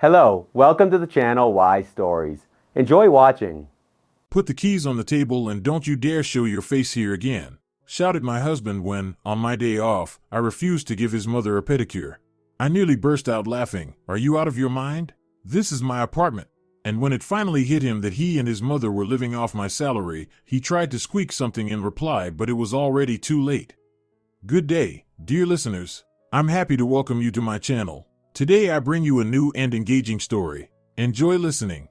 Hello, welcome to the channel Why Stories. Enjoy watching. Put the keys on the table and don't you dare show your face here again, shouted my husband when, on my day off, I refused to give his mother a pedicure. I nearly burst out laughing. Are you out of your mind? This is my apartment. And when it finally hit him that he and his mother were living off my salary, he tried to squeak something in reply, but it was already too late. Good day, dear listeners. I'm happy to welcome you to my channel. Today I bring you a new and engaging story. Enjoy listening.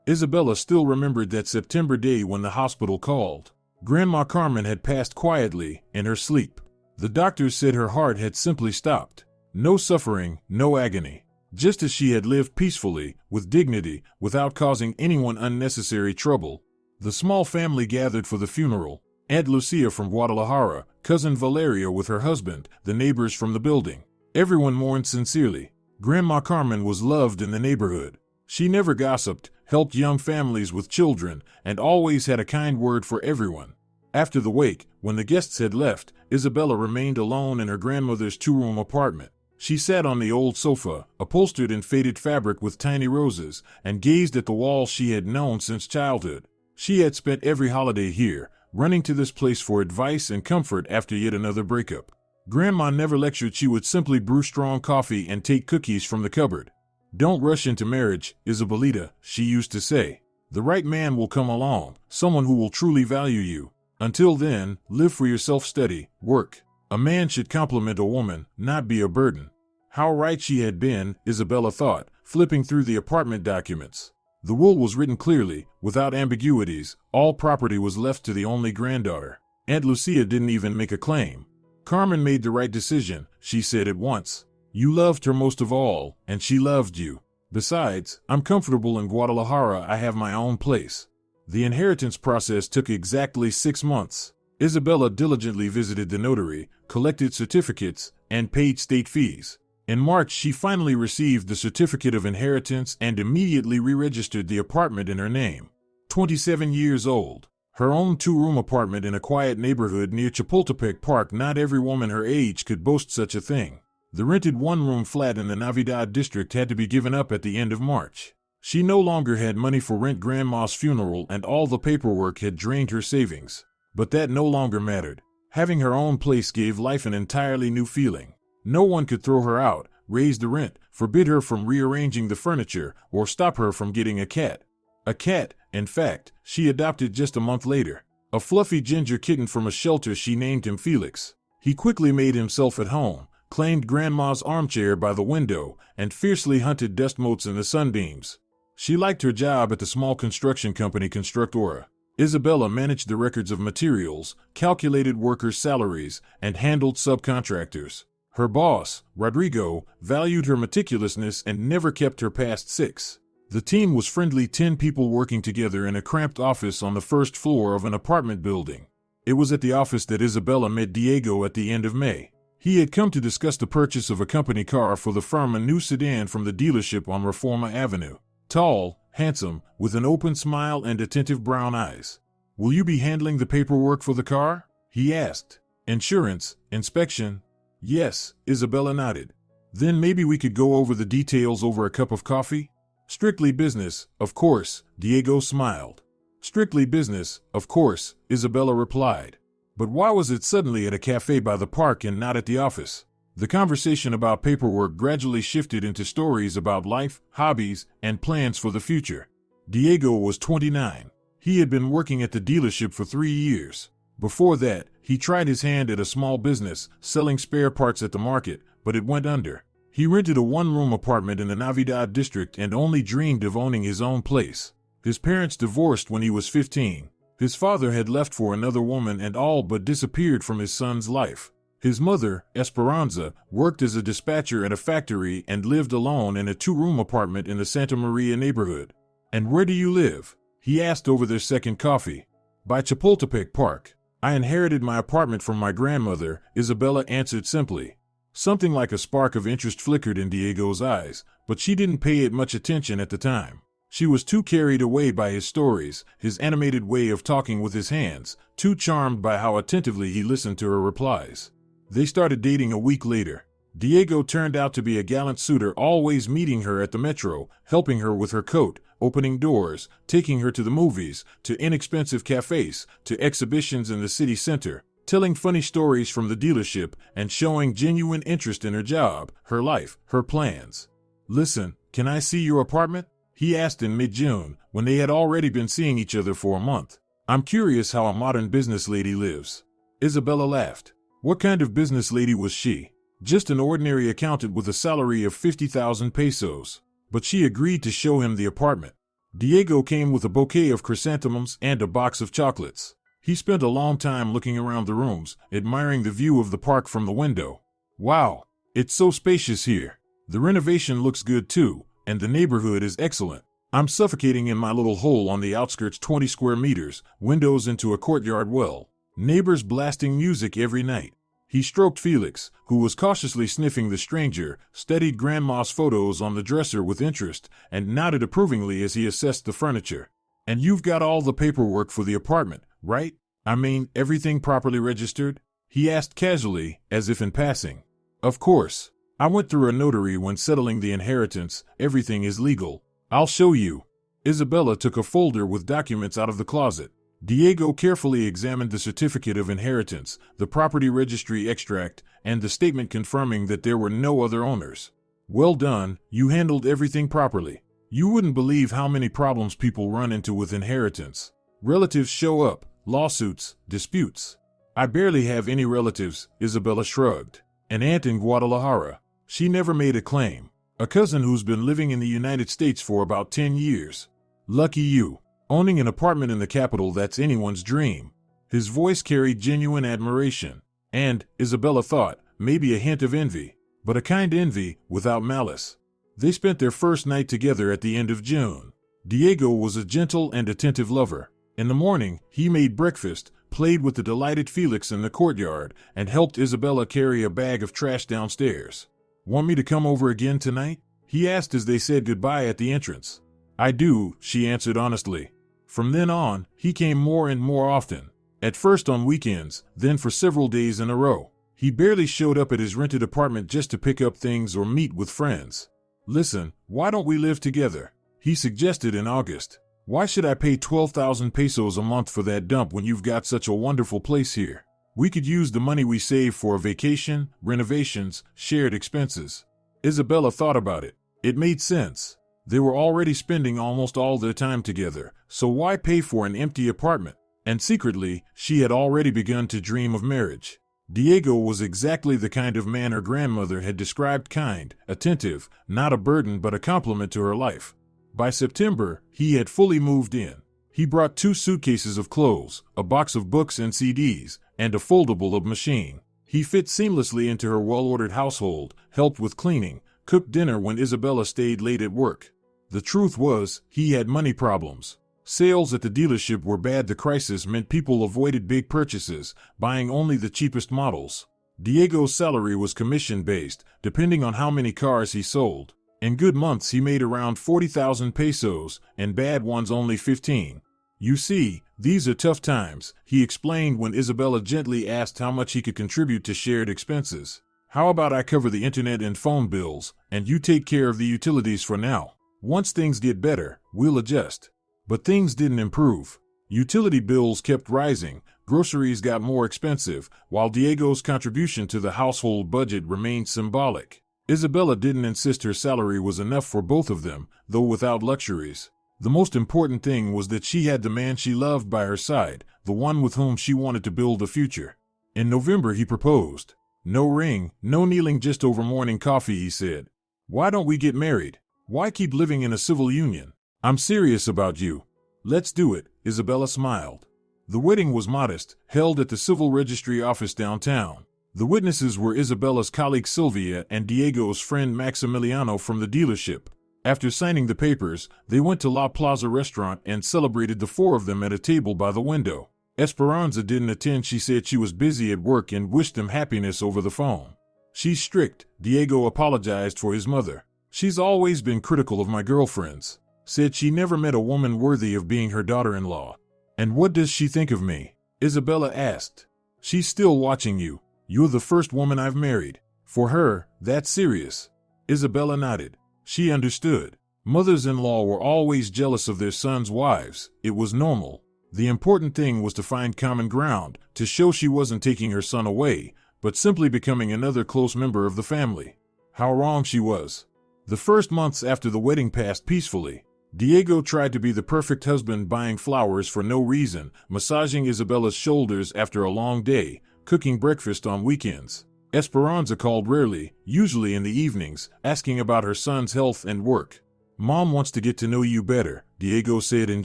Isabella still remembered that September day when the hospital called. Grandma Carmen had passed quietly, in her sleep. The doctors said her heart had simply stopped. No suffering, no agony. Just as she had lived peacefully, with dignity, without causing anyone unnecessary trouble. The small family gathered for the funeral. Aunt Lucia from Guadalajara, cousin Valeria with her husband, the neighbors from the building. Everyone mourned sincerely. Grandma Carmen was loved in the neighborhood. She never gossiped, helped young families with children, and always had a kind word for everyone. After the wake, when the guests had left, Isabella remained alone in her grandmother's two-room apartment. She sat on the old sofa, upholstered in faded fabric with tiny roses, and gazed at the walls she had known since childhood. She had spent every holiday here, running to this place for advice and comfort after yet another breakup. Grandma never lectured. She would simply brew strong coffee and take cookies from the cupboard. Don't rush into marriage, Isabelita, she used to say. The right man will come along, someone who will truly value you. Until then, live for yourself, study, work. A man should complement a woman, not be a burden. How right she had been, Isabella thought, flipping through the apartment documents. The will was written clearly, without ambiguities. All property was left to the only granddaughter. Aunt Lucia didn't even make a claim. Carmen made the right decision, she said at once. You loved her most of all, and she loved you. Besides, I'm comfortable in Guadalajara. I have my own place. The inheritance process took exactly 6 months. Isabella diligently visited the notary, collected certificates, and paid state fees. In March, she finally received the certificate of inheritance and immediately re-registered the apartment in her name. 27 years old. Her own two-room apartment in a quiet neighborhood near Chapultepec Park. Not every woman her age could boast such a thing. The rented one-room flat in the Navidad district had to be given up at the end of March. She no longer had money for rent. Grandma's funeral and all the paperwork had drained her savings. But that no longer mattered. Having her own place gave life an entirely new feeling. No one could throw her out, raise the rent, forbid her from rearranging the furniture, or stop her from getting a cat. A cat, in fact, she adopted just a month later. A fluffy ginger kitten from a shelter. She named him Felix. He quickly made himself at home, claimed Grandma's armchair by the window, and fiercely hunted dust motes in the sunbeams. She liked her job at the small construction company Constructora. Isabella managed the records of materials, calculated workers' salaries, and handled subcontractors. Her boss, Rodrigo, valued her meticulousness and never kept her past 6. The team was friendly, 10 people working together in a cramped office on the first floor of an apartment building. It was at the office that Isabella met Diego at the end of May. He had come to discuss the purchase of a company car for the firm, a new sedan from the dealership on Reforma Avenue. Tall, handsome, with an open smile and attentive brown eyes. Will you be handling the paperwork for the car? He asked. Insurance, inspection? Yes, Isabella nodded. Then maybe we could go over the details over a cup of coffee? Strictly business, of course, Diego smiled. Strictly business, of course, Isabella replied. But why was it suddenly at a cafe by the park and not at the office? The conversation about paperwork gradually shifted into stories about life, hobbies, and plans for the future. Diego was 29. He had been working at the dealership for 3 years. Before that, he tried his hand at a small business, selling spare parts at the market, but it went under. He rented a one-room apartment in the Navidad district and only dreamed of owning his own place. His parents divorced when he was 15. His father had left for another woman and all but disappeared from his son's life. His mother, Esperanza, worked as a dispatcher at a factory and lived alone in a two-room apartment in the Santa Maria neighborhood. And where do you live? He asked over their second coffee. By Chapultepec Park. I inherited my apartment from my grandmother, Isabella answered simply. Something like a spark of interest flickered in Diego's eyes, but she didn't pay it much attention at the time. She was too carried away by his stories, his animated way of talking with his hands, too charmed by how attentively he listened to her replies. They started dating a week later. Diego turned out to be a gallant suitor, always meeting her at the metro, helping her with her coat, opening doors, taking her to the movies, to inexpensive cafes, to exhibitions in the city center, telling funny stories from the dealership, and showing genuine interest in her job, her life, her plans. "Listen, can I see your apartment?" he asked in mid-June, when they had already been seeing each other for a month. "I'm curious how a modern business lady lives." Isabella laughed. What kind of business lady was she? Just an ordinary accountant with a salary of 50,000 pesos. But she agreed to show him the apartment. Diego came with a bouquet of chrysanthemums and a box of chocolates. He spent a long time looking around the rooms, admiring the view of the park from the window. "Wow, it's so spacious here. The renovation looks good too, and the neighborhood is excellent. I'm suffocating in my little hole on the outskirts, 20 square meters, windows into a courtyard well. Neighbors blasting music every night." He stroked Felix, who was cautiously sniffing the stranger, studied Grandma's photos on the dresser with interest, and nodded approvingly as he assessed the furniture. "And you've got all the paperwork for the apartment, right? I mean, everything properly registered?" he asked casually, as if in passing. "Of course. I went through a notary when settling the inheritance. Everything is legal. I'll show you." Isabella took a folder with documents out of the closet. Diego carefully examined the certificate of inheritance, the property registry extract, and the statement confirming that there were no other owners. "Well done, you handled everything properly. You wouldn't believe how many problems people run into with inheritance. Relatives show up, lawsuits, disputes." "I barely have any relatives," Isabella shrugged. "An aunt in Guadalajara. She never made a claim. A cousin who's been living in the United States for about 10 years. Lucky you. Owning an apartment in the capital, that's anyone's dream." His voice carried genuine admiration, and, Isabella thought, maybe a hint of envy, but a kind envy, without malice. They spent their first night together at the end of June. Diego was a gentle and attentive lover. In the morning, he made breakfast, played with the delighted Felix in the courtyard, and helped Isabella carry a bag of trash downstairs. "Want me to come over again tonight?" he asked as they said goodbye at the entrance. "I do," she answered honestly. From then on, he came more and more often. At first on weekends, then for several days in a row. He barely showed up at his rented apartment just to pick up things or meet with friends. "Listen, why don't we live together?" he suggested in August. "Why should I pay 12,000 pesos a month for that dump when you've got such a wonderful place here? We could use the money we save for a vacation, renovations, shared expenses." Isabella thought about it. It made sense. They were already spending almost all their time together, so why pay for an empty apartment? And secretly, she had already begun to dream of marriage. Diego was exactly the kind of man her grandmother had described: kind, attentive, not a burden but a complement to her life. By September, he had fully moved in. He brought 2 suitcases of clothes, a box of books and CDs, and a foldable machine. He fit seamlessly into her well-ordered household, helped with cleaning, cooked dinner when Isabella stayed late at work. The truth was, he had money problems. Sales at the dealership were bad. The crisis meant people avoided big purchases, buying only the cheapest models. Diego's salary was commission-based, depending on how many cars he sold. In good months he made around 40,000 pesos, and bad ones only 15. "You see, these are tough times," he explained when Isabella gently asked how much he could contribute to shared expenses. "How about I cover the internet and phone bills, and you take care of the utilities for now? Once things get better, we'll adjust." But things didn't improve. Utility bills kept rising, groceries got more expensive, while Diego's contribution to the household budget remained symbolic. Isabella didn't insist her salary was enough for both of them, though without luxuries. The most important thing was that she had the man she loved by her side, the one with whom she wanted to build a future. In November he proposed. "No ring, no kneeling, just over morning coffee," he said. "Why don't we get married? Why keep living in a civil union? I'm serious about you. Let's do it," Isabella smiled. The wedding was modest, held at the civil registry office downtown. The witnesses were Isabella's colleague Sylvia and Diego's friend Maximiliano from the dealership. After signing the papers, they went to La Plaza restaurant and celebrated, the 4 of them at a table by the window. Esperanza didn't attend. She said she was busy at work and wished them happiness over the phone. "She's strict," Diego apologized for his mother. "She's always been critical of my girlfriends. Said she never met a woman worthy of being her daughter-in-law." "And what does she think of me?" Isabella asked. "She's still watching you. You're the first woman I've married." For her, that's serious. Isabella nodded. She understood. Mothers-in-law were always jealous of their sons' wives. It was normal. The important thing was to find common ground, to show she wasn't taking her son away, but simply becoming another close member of the family. How wrong she was. The first months after the wedding passed peacefully. Diego tried to be the perfect husband, buying flowers for no reason, massaging Isabella's shoulders after a long day, cooking breakfast on weekends. Esperanza called rarely, usually in the evenings, asking about her son's health and work. Mom wants to get to know you better, Diego said in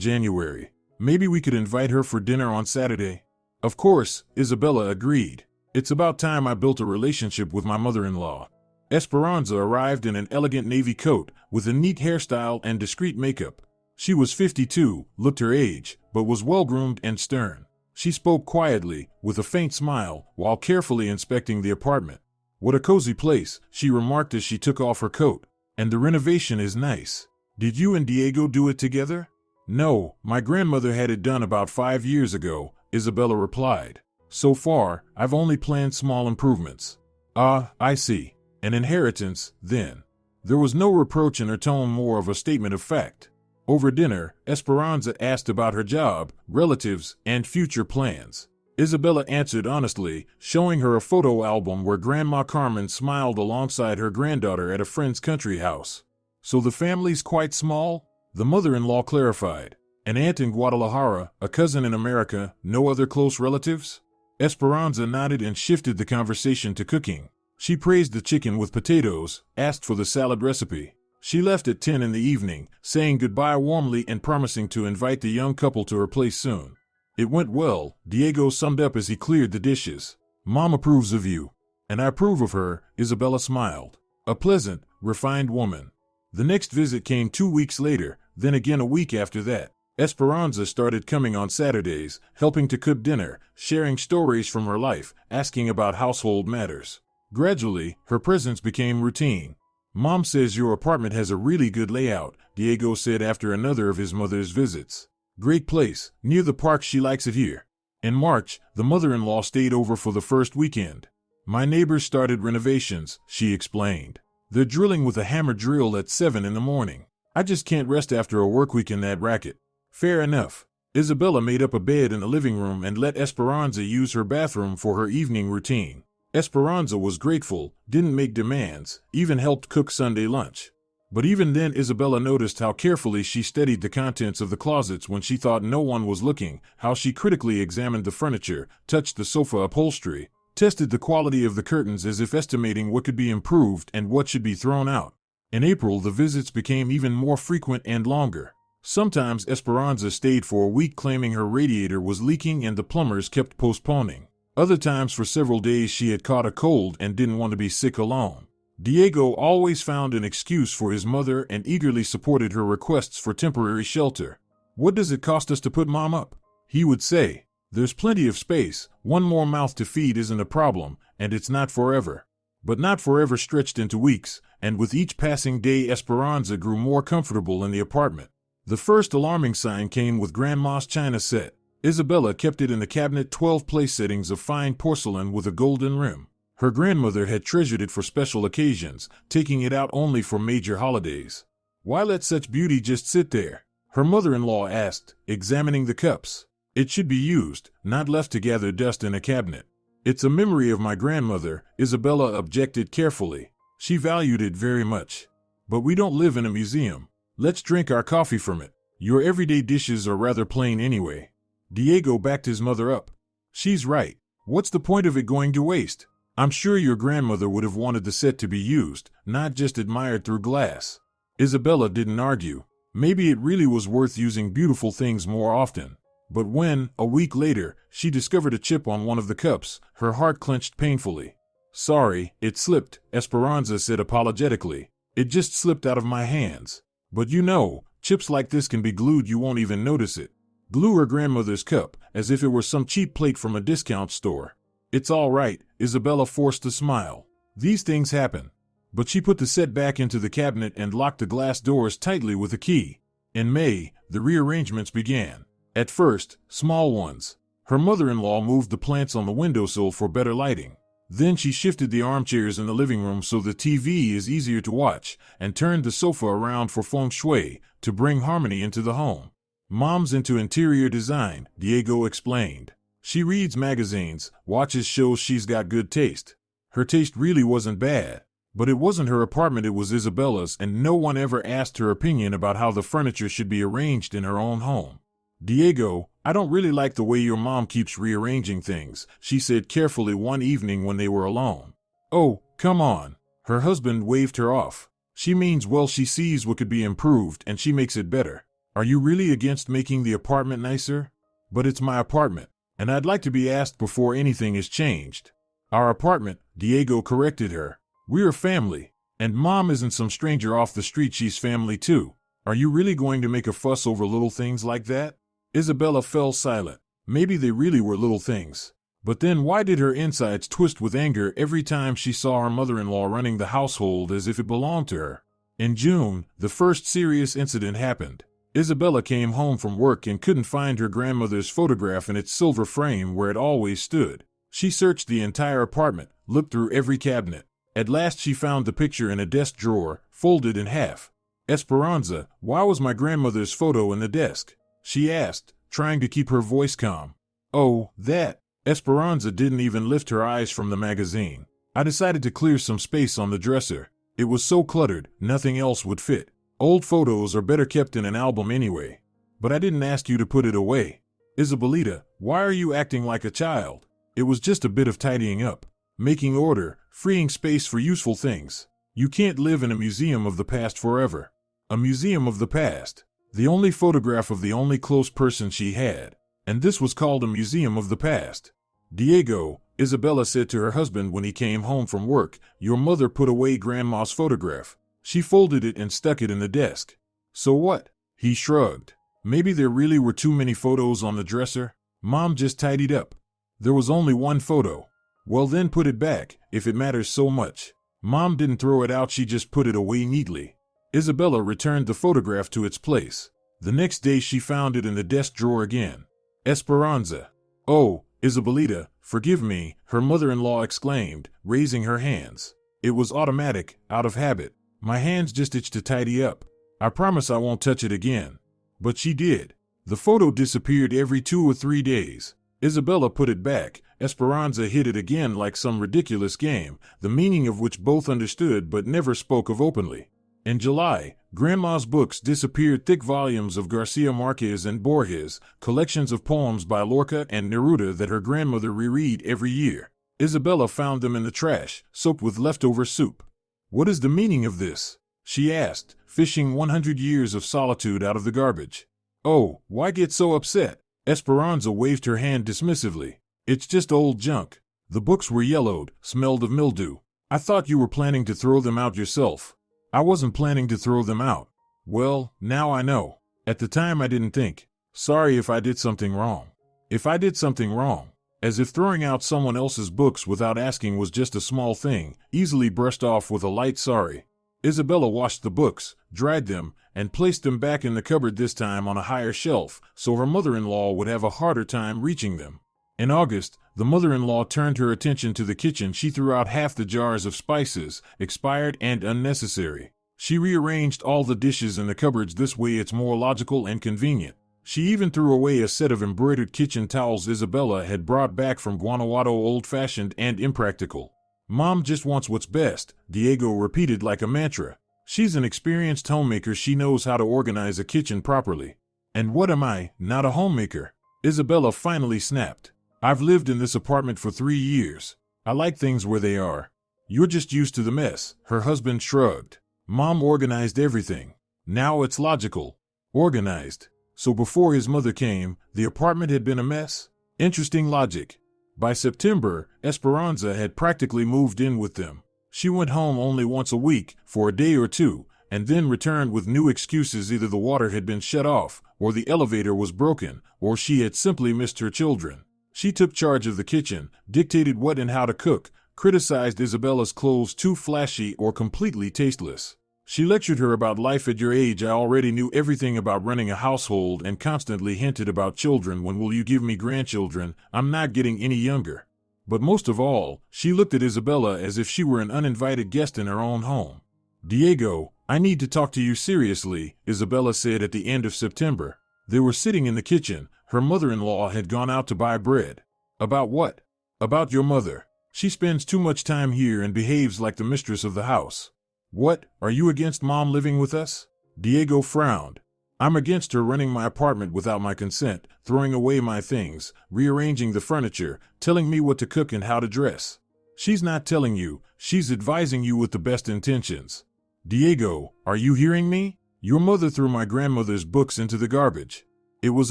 January. Maybe we could invite her for dinner on Saturday. Of course, Isabella agreed. It's about time I built a relationship with my mother-in-law. Esperanza arrived in an elegant navy coat, with a neat hairstyle and discreet makeup. She was 52, looked her age, but was well-groomed and stern. She spoke quietly, with a faint smile, while carefully inspecting the apartment. What a cozy place, she remarked as she took off her coat. And the renovation is nice. Did you and Diego do it together? No, my grandmother had it done about 5 years ago, Isabella replied. So far, I've only planned small improvements. Ah, I see. An inheritance, then. There was no reproach in her tone, more of a statement of fact. Over dinner, Esperanza asked about her job, relatives, and future plans. Isabella answered honestly, showing her a photo album where Grandma Carmen smiled alongside her granddaughter at a friend's country house. So the family's quite small? The mother-in-law clarified. An aunt in Guadalajara, a cousin in America, no other close relatives? Esperanza nodded and shifted the conversation to cooking. She praised the chicken with potatoes, asked for the salad recipe. She left at 10 in the evening, saying goodbye warmly and promising to invite the young couple to her place soon. It went well, Diego summed up as he cleared the dishes. Mom approves of you. And I approve of her, Isabella smiled. A pleasant, refined woman. The next visit came 2 weeks later, then again a week after that. Esperanza started coming on Saturdays, helping to cook dinner, sharing stories from her life, asking about household matters. Gradually, her presence became routine. Mom says your apartment has a really good layout, Diego said after another of his mother's visits. Great place, near the park, she likes it here. In March, the mother-in-law stayed over for the first weekend. My neighbors started renovations, she explained. They're drilling with a hammer drill at 7 in the morning. I just can't rest after a work week in that racket. Fair enough. Isabella made up a bed in the living room and let Esperanza use her bathroom for her evening routine. Esperanza was grateful, didn't make demands, even helped cook Sunday lunch. But even then Isabella noticed how carefully she studied the contents of the closets when she thought no one was looking, how she critically examined the furniture, touched the sofa upholstery, tested the quality of the curtains as if estimating what could be improved and what should be thrown out. In April the visits became even more frequent and longer. Sometimes Esperanza stayed for a week claiming her radiator was leaking and the plumbers kept postponing. Other times for several days she had caught a cold and didn't want to be sick alone. Diego always found an excuse for his mother and eagerly supported her requests for temporary shelter. What does it cost us to put Mom up? He would say. There's plenty of space, one more mouth to feed isn't a problem, and it's not forever. But not forever stretched into weeks, and with each passing day Esperanza grew more comfortable in the apartment. The first alarming sign came with Grandma's china set. Isabella kept it in the cabinet, 12 place settings of fine porcelain with a golden rim. Her grandmother had treasured it for special occasions, taking it out only for major holidays. Why let such beauty just sit there? Her mother-in-law asked, examining the cups. It should be used, not left to gather dust in a cabinet. It's a memory of my grandmother, Isabella objected carefully. She valued it very much. But we don't live in a museum. Let's drink our coffee from it. Your everyday dishes are rather plain anyway. Diego backed his mother up. She's right. What's the point of it going to waste? I'm sure your grandmother would have wanted the set to be used, not just admired through glass. Isabella didn't argue. Maybe it really was worth using beautiful things more often. But when, a week later, she discovered a chip on one of the cups, her heart clenched painfully. Sorry, it slipped, Esperanza said apologetically. It just slipped out of my hands. But you know, chips like this can be glued, you won't even notice it. Glue her grandmother's cup, as if it were some cheap plate from a discount store. It's all right, Isabella forced a smile. These things happen. But she put the set back into the cabinet and locked the glass doors tightly with a key. In May, the rearrangements began. At first, small ones. Her mother-in-law moved the plants on the windowsill for better lighting. Then she shifted the armchairs in the living room so the TV is easier to watch, and turned the sofa around for feng shui to bring harmony into the home. Mom's into interior design, Diego explained. She reads magazines, watches shows, she's got good taste. Her taste really wasn't bad. But it wasn't her apartment, it was Isabella's, and no one ever asked her opinion about how the furniture should be arranged in her own home. Diego, I don't really like the way your mom keeps rearranging things, she said carefully one evening when they were alone. Oh, come on. Her husband waved her off. She means well, she sees what could be improved and she makes it better. Are you really against making the apartment nicer? But it's my apartment, and I'd like to be asked before anything is changed. Our apartment, Diego corrected her. We're a family, and Mom isn't some stranger off the street, she's family too. Are you really going to make a fuss over little things like that? Isabella fell silent. Maybe they really were little things. But then why did her insides twist with anger every time she saw her mother-in-law running the household as if it belonged to her? In June, the first serious incident happened. Isabella came home from work and couldn't find her grandmother's photograph in its silver frame where it always stood. She searched the entire apartment, looked through every cabinet. At last she found the picture in a desk drawer, folded in half. Esperanza, why was my grandmother's photo in the desk? She asked, trying to keep her voice calm. Oh, that. Esperanza didn't even lift her eyes from the magazine. I decided to clear some space on the dresser. It was so cluttered, nothing else would fit. Old photos are better kept in an album anyway. But I didn't ask you to put it away. Isabelita, why are you acting like a child? It was just a bit of tidying up. Making order, freeing space for useful things. You can't live in a museum of the past forever. A museum of the past. The only photograph of the only close person she had. And this was called a museum of the past. Diego, Isabella said to her husband when he came home from work, your mother put away Grandma's photograph. She folded it and stuck it in the desk. So what? He shrugged. Maybe there really were too many photos on the dresser. Mom just tidied up. There was only one photo. Well then put it back, if it matters so much. Mom didn't throw it out, she just put it away neatly. Isabella returned the photograph to its place. The next day she found it in the desk drawer again. Esperanza. Oh, Isabelita, forgive me, her mother-in-law exclaimed, raising her hands. It was automatic, out of habit. My hands just itched to tidy up. I promise I won't touch it again. But she did. The photo disappeared every 2 or 3 days. Isabella put it back. Esperanza hit it again like some ridiculous game, the meaning of which both understood but never spoke of openly. In July, Grandma's books disappeared, thick volumes of Garcia Marquez and Borges, collections of poems by Lorca and Neruda that her grandmother reread every year. Isabella found them in the trash, soaked with leftover soup. What is the meaning of this? She asked, fishing 100 years of solitude out of the garbage. Oh, why get so upset? Esperanza waved her hand dismissively. It's just old junk. The books were yellowed, smelled of mildew. I thought you were planning to throw them out yourself. I wasn't planning to throw them out. Well, now I know. At the time I didn't think. Sorry if I did something wrong. If I did something wrong. As if throwing out someone else's books without asking was just a small thing, easily brushed off with a light sorry. Isabella washed the books, dried them, and placed them back in the cupboard, this time on a higher shelf, so her mother-in-law would have a harder time reaching them. In August, the mother-in-law turned her attention to the kitchen. She threw out half the jars of spices, expired and unnecessary. She rearranged all the dishes in the cupboards, this way it's more logical and convenient. She even threw away a set of embroidered kitchen towels Isabella had brought back from Guanajuato, old-fashioned and impractical. Mom just wants what's best, Diego repeated like a mantra. She's an experienced homemaker, she knows how to organize a kitchen properly. And what am I, not a homemaker? Isabella finally snapped. I've lived in this apartment for 3 years. I like things where they are. You're just used to the mess, her husband shrugged. Mom organized everything. Now it's logical. Organized. So before his mother came, the apartment had been a mess? Interesting logic. By September, Esperanza had practically moved in with them. She went home only once a week, for a day or two, and then returned with new excuses. Either the water had been shut off, or the elevator was broken, or she had simply missed her children. She took charge of the kitchen, dictated what and how to cook, criticized Isabella's clothes too flashy or completely tasteless. She lectured her about life. At your age, I already knew everything about running a household and constantly hinted about children. When will you give me grandchildren? I'm not getting any younger. But most of all, she looked at Isabella as if she were an uninvited guest in her own home. "Diego, I need to talk to you seriously," Isabella said at the end of September. They were sitting in the kitchen. Her mother-in-law had gone out to buy bread. "About what?" "About your mother. She spends too much time here and behaves like the mistress of the house." "What, are you against Mom living with us?" Diego frowned. "I'm against her running my apartment without my consent, throwing away my things, rearranging the furniture, telling me what to cook and how to dress. She's not telling you, she's advising you with the best intentions." "Diego, are you hearing me? Your mother threw my grandmother's books into the garbage. It was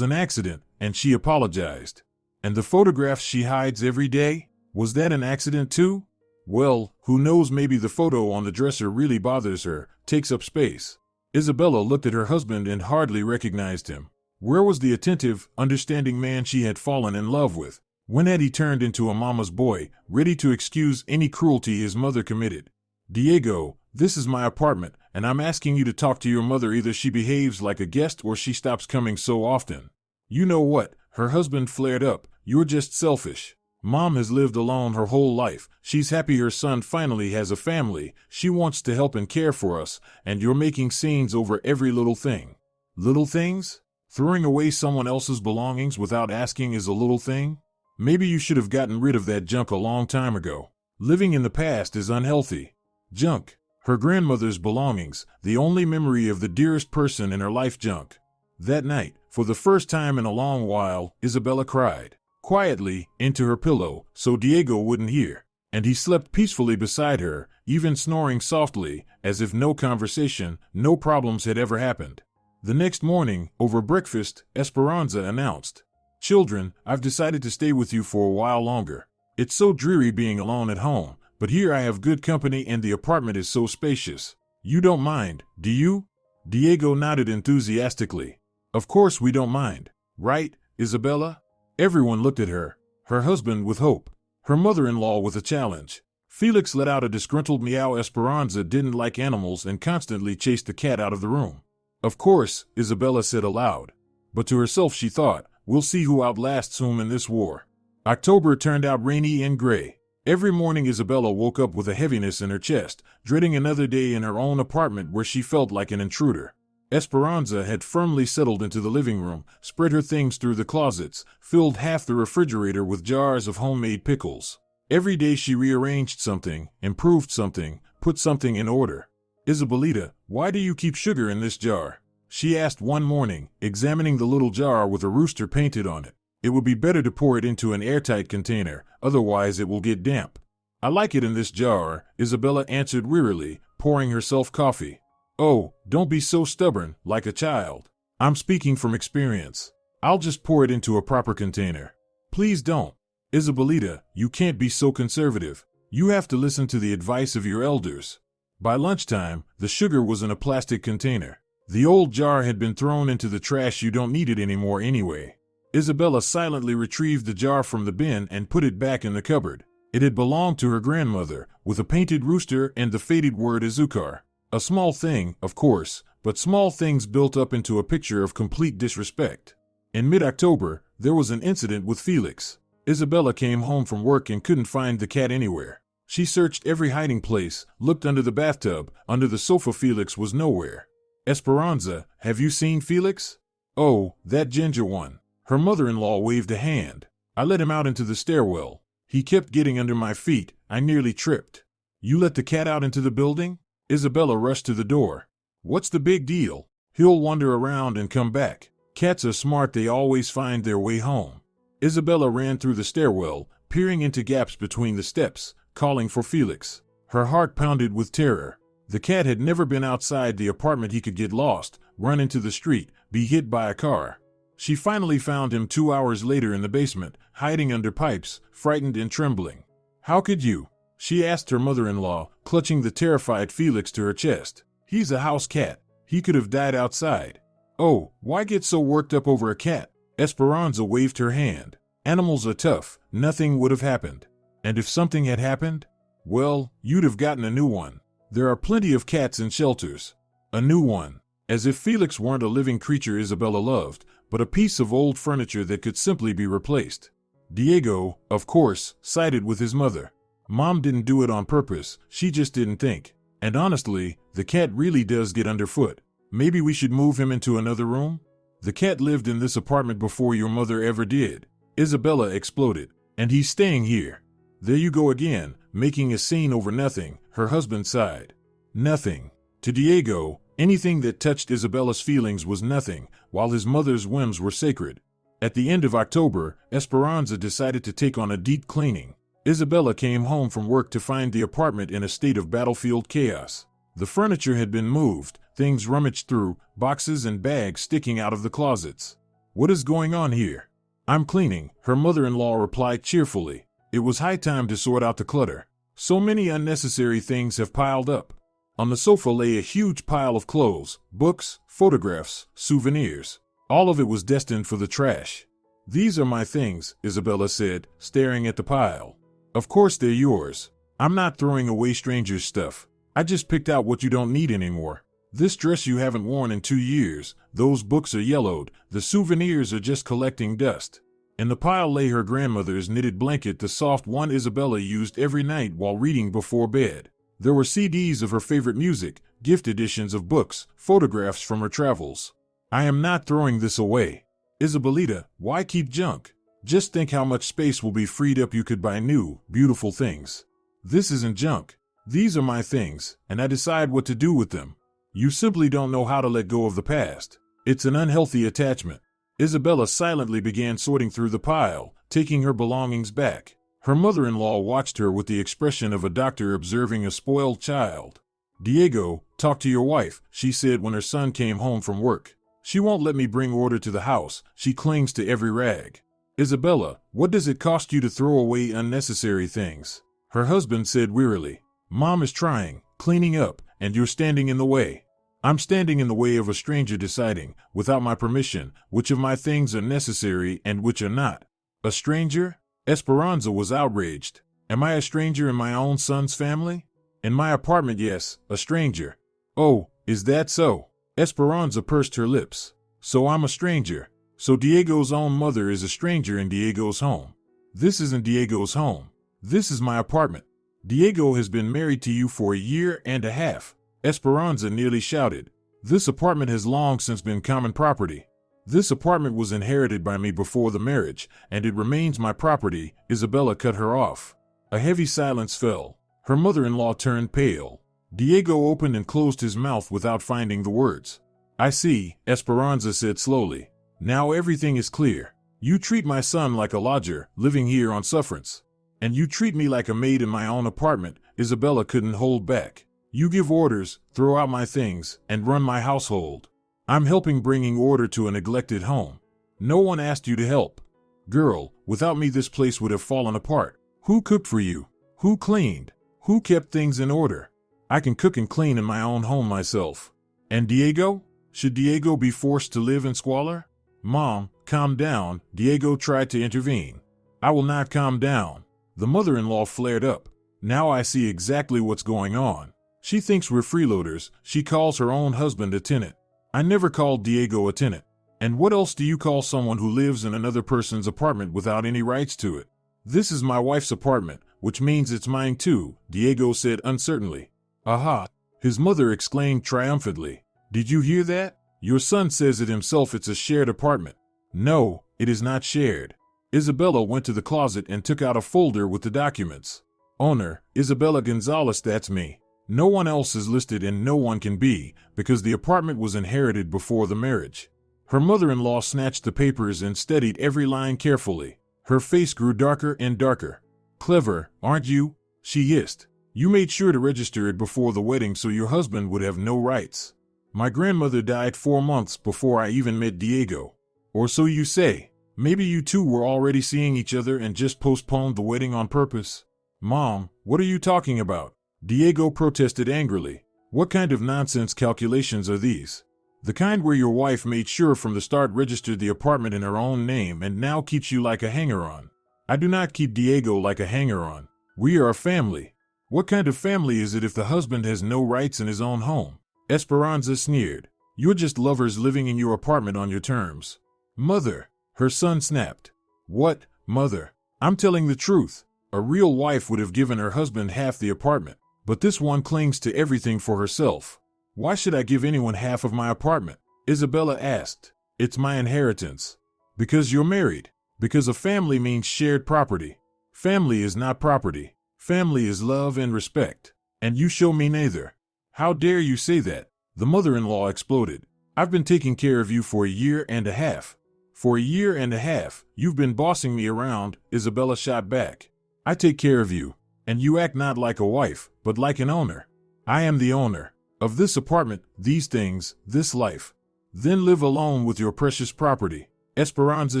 an accident, and she apologized. And the photographs she hides every day? Was that an accident too? Well, who knows, maybe the photo on the dresser really bothers her, takes up space." Isabella looked at her husband and hardly recognized him. Where was the attentive, understanding man she had fallen in love with? When had he turned into a mama's boy, ready to excuse any cruelty his mother committed? "Diego, this is my apartment, and I'm asking you to talk to your mother. Either she behaves like a guest or she stops coming so often." "You know what?" her husband flared up. "You're just selfish. Mom has lived alone her whole life. She's happy her son finally has a family. She wants to help and care for us, and you're making scenes over every little thing." "Little things? Throwing away someone else's belongings without asking is a little thing? Maybe you should have gotten rid of that junk a long time ago. Living in the past is unhealthy." Junk. Her grandmother's belongings, the only memory of the dearest person in her life. Junk. That night, for the first time in a long while, Isabella cried quietly into her pillow so Diego wouldn't hear, and he slept peacefully beside her, even snoring softly, as if no conversation, no problems had ever happened. The next morning, over breakfast, Esperanza announced, "Children, I've decided to stay with you for a while longer. It's so dreary being alone at home, but here I have good company and the apartment is so spacious. You don't mind, do you?" Diego nodded enthusiastically. "Of course we don't mind. Right, Isabella?" Everyone looked at her, her husband with hope, her mother-in-law with a challenge. Felix let out a disgruntled meow. Esperanza didn't like animals and constantly chased the cat out of the room. "Of course," Isabella said aloud. But to herself she thought, "We'll see who outlasts whom in this war." October turned out rainy and gray. Every morning Isabella woke up with a heaviness in her chest, dreading another day in her own apartment where she felt like an intruder. Esperanza had firmly settled into the living room, spread her things through the closets, filled half the refrigerator with jars of homemade pickles. Every day she rearranged something, improved something, put something in order. "Isabelita, why do you keep sugar in this jar?" she asked one morning, examining the little jar with a rooster painted on it. "It would be better to pour it into an airtight container, otherwise it will get damp." "I like it in this jar," Isabella answered wearily, pouring herself coffee. "Oh, don't be so stubborn, like a child. I'm speaking from experience. I'll just pour it into a proper container." "Please don't. Isabelita, you can't be so conservative. You have to listen to the advice of your elders." By lunchtime, the sugar was in a plastic container. The old jar had been thrown into the trash. "You don't need it anymore anyway." Isabella silently retrieved the jar from the bin and put it back in the cupboard. It had belonged to her grandmother, with a painted rooster and the faded word Azucar. A small thing, of course, but small things built up into a picture of complete disrespect. In mid-October, there was an incident with Felix. Isabella came home from work and couldn't find the cat anywhere. She searched every hiding place, looked under the bathtub, under the sofa. Felix was nowhere. "Esperanza, have you seen Felix?" "Oh, that ginger one." Her mother-in-law waved a hand. "I let him out into the stairwell. He kept getting under my feet. I nearly tripped." "You let the cat out into the building?" Isabella rushed to the door. "What's the big deal? He'll wander around and come back. Cats are smart, they always find their way home." Isabella ran through the stairwell, peering into gaps between the steps, calling for Felix. Her heart pounded with terror. The cat had never been outside the apartment. He could get lost, run into the street, be hit by a car. She finally found him 2 hours later in the basement, hiding under pipes, frightened and trembling. "How could you?" she asked her mother-in-law, clutching the terrified Felix to her chest. "He's a house cat. He could have died outside." "Oh, why get so worked up over a cat?" Esperanza waved her hand. "Animals are tough. Nothing would have happened. And if something had happened? Well, you'd have gotten a new one. There are plenty of cats in shelters." A new one. As if Felix weren't a living creature Isabella loved, but a piece of old furniture that could simply be replaced. Diego, of course, sided with his mother. Mom didn't do it on purpose, she just didn't think. And honestly, the cat really does get underfoot. Maybe we should move him into another room? The cat lived in this apartment before your mother ever did. Isabella exploded. And he's staying here. There you go again, making a scene over nothing, her husband sighed. Nothing. To Diego, anything that touched Isabella's feelings was nothing, while his mother's whims were sacred. At the end of October, Esperanza decided to take on a deep cleaning. Isabella came home from work to find the apartment in a state of battlefield chaos. The furniture had been moved, things rummaged through, boxes and bags sticking out of the closets. What is going on here? I'm cleaning, her mother-in-law replied cheerfully. It was high time to sort out the clutter. So many unnecessary things have piled up. On the sofa lay a huge pile of clothes, books, photographs, souvenirs. All of it was destined for the trash. These are my things, Isabella said, staring at the pile. Of course they're yours. I'm not throwing away strangers' stuff. I just picked out what you don't need anymore. This dress you haven't worn in 2 years, those books are yellowed, the souvenirs are just collecting dust. In the pile lay her grandmother's knitted blanket, the soft one Isabella used every night while reading before bed. There were CDs of her favorite music, gift editions of books, photographs from her travels. I am not throwing this away. Isabelita, why keep junk? Just think how much space will be freed up. You could buy new, beautiful things. This isn't junk. These are my things, and I decide what to do with them. You simply don't know how to let go of the past. It's an unhealthy attachment. Isabella silently began sorting through the pile, taking her belongings back. Her mother-in-law watched her with the expression of a doctor observing a spoiled child. Diego, talk to your wife, she said when her son came home from work. She won't let me bring order to the house. She clings to every rag. Isabella, what does it cost you to throw away unnecessary things? Her husband said wearily. Mom is trying, cleaning up, and you're standing in the way. I'm standing in the way of a stranger deciding, without my permission, which of my things are necessary and which are not. A stranger? Esperanza was outraged. Am I a stranger in my own son's family? In my apartment, yes, a stranger. Oh, is that so? Esperanza pursed her lips. So I'm a stranger. So Diego's own mother is a stranger in Diego's home. This isn't Diego's home. This is my apartment. Diego has been married to you for 1.5 years. Esperanza nearly shouted. This apartment has long since been common property. This apartment was inherited by me before the marriage, and it remains my property. Isabella cut her off. A heavy silence fell. Her mother-in-law turned pale. Diego opened and closed his mouth without finding the words. I see, Esperanza said slowly. Now everything is clear. You treat my son like a lodger, living here on sufferance. And you treat me like a maid in my own apartment. Isabella couldn't hold back. You give orders, throw out my things, and run my household. I'm helping bringing order to a neglected home. No one asked you to help. Girl, without me this place would have fallen apart. Who cooked for you? Who cleaned? Who kept things in order? I can cook and clean in my own home myself. And Diego? Should Diego be forced to live in squalor? Mom, calm down, Diego tried to intervene. I will not calm down. The mother-in-law flared up. Now I see exactly what's going on. She thinks we're freeloaders. She calls her own husband a tenant. I never called Diego a tenant. And what else do you call someone who lives in another person's apartment without any rights to it? This is my wife's apartment, which means it's mine too, Diego said uncertainly. Aha! His mother exclaimed triumphantly. Did you hear that? Your son says it himself, it's a shared apartment. No, it is not shared. Isabella went to the closet and took out a folder with the documents. Owner, Isabella Gonzalez, that's me. No one else is listed and no one can be, because the apartment was inherited before the marriage. Her mother-in-law snatched the papers and studied every line carefully. Her face grew darker and darker. Clever, aren't you? She hissed. You made sure to register it before the wedding so your husband would have no rights. My grandmother died 4 months before I even met Diego. Or so you say. Maybe you two were already seeing each other and just postponed the wedding on purpose. Mom, what are you talking about? Diego protested angrily. What kind of nonsense calculations are these? The kind where your wife made sure from the start registered the apartment in her own name and now keeps you like a hanger-on. I do not keep Diego like a hanger-on. We are a family. What kind of family is it if the husband has no rights in his own home? Esperanza sneered. You're just lovers living in your apartment on your terms. Mother, her son snapped. What, mother? I'm telling the truth. A real wife would have given her husband half the apartment, but this one clings to everything for herself. Why should I give anyone half of my apartment? Isabella asked. It's my inheritance. Because you're married. Because a family means shared property. Family is not property. Family is love and respect. And you show me neither. How dare you say that? The mother-in-law exploded. I've been taking care of you for a year and a half. For a year and a half, you've been bossing me around, Isabella shot back. I take care of you, and you act not like a wife, but like an owner. I am the owner of this apartment, these things, this life. Then live alone with your precious property, Esperanza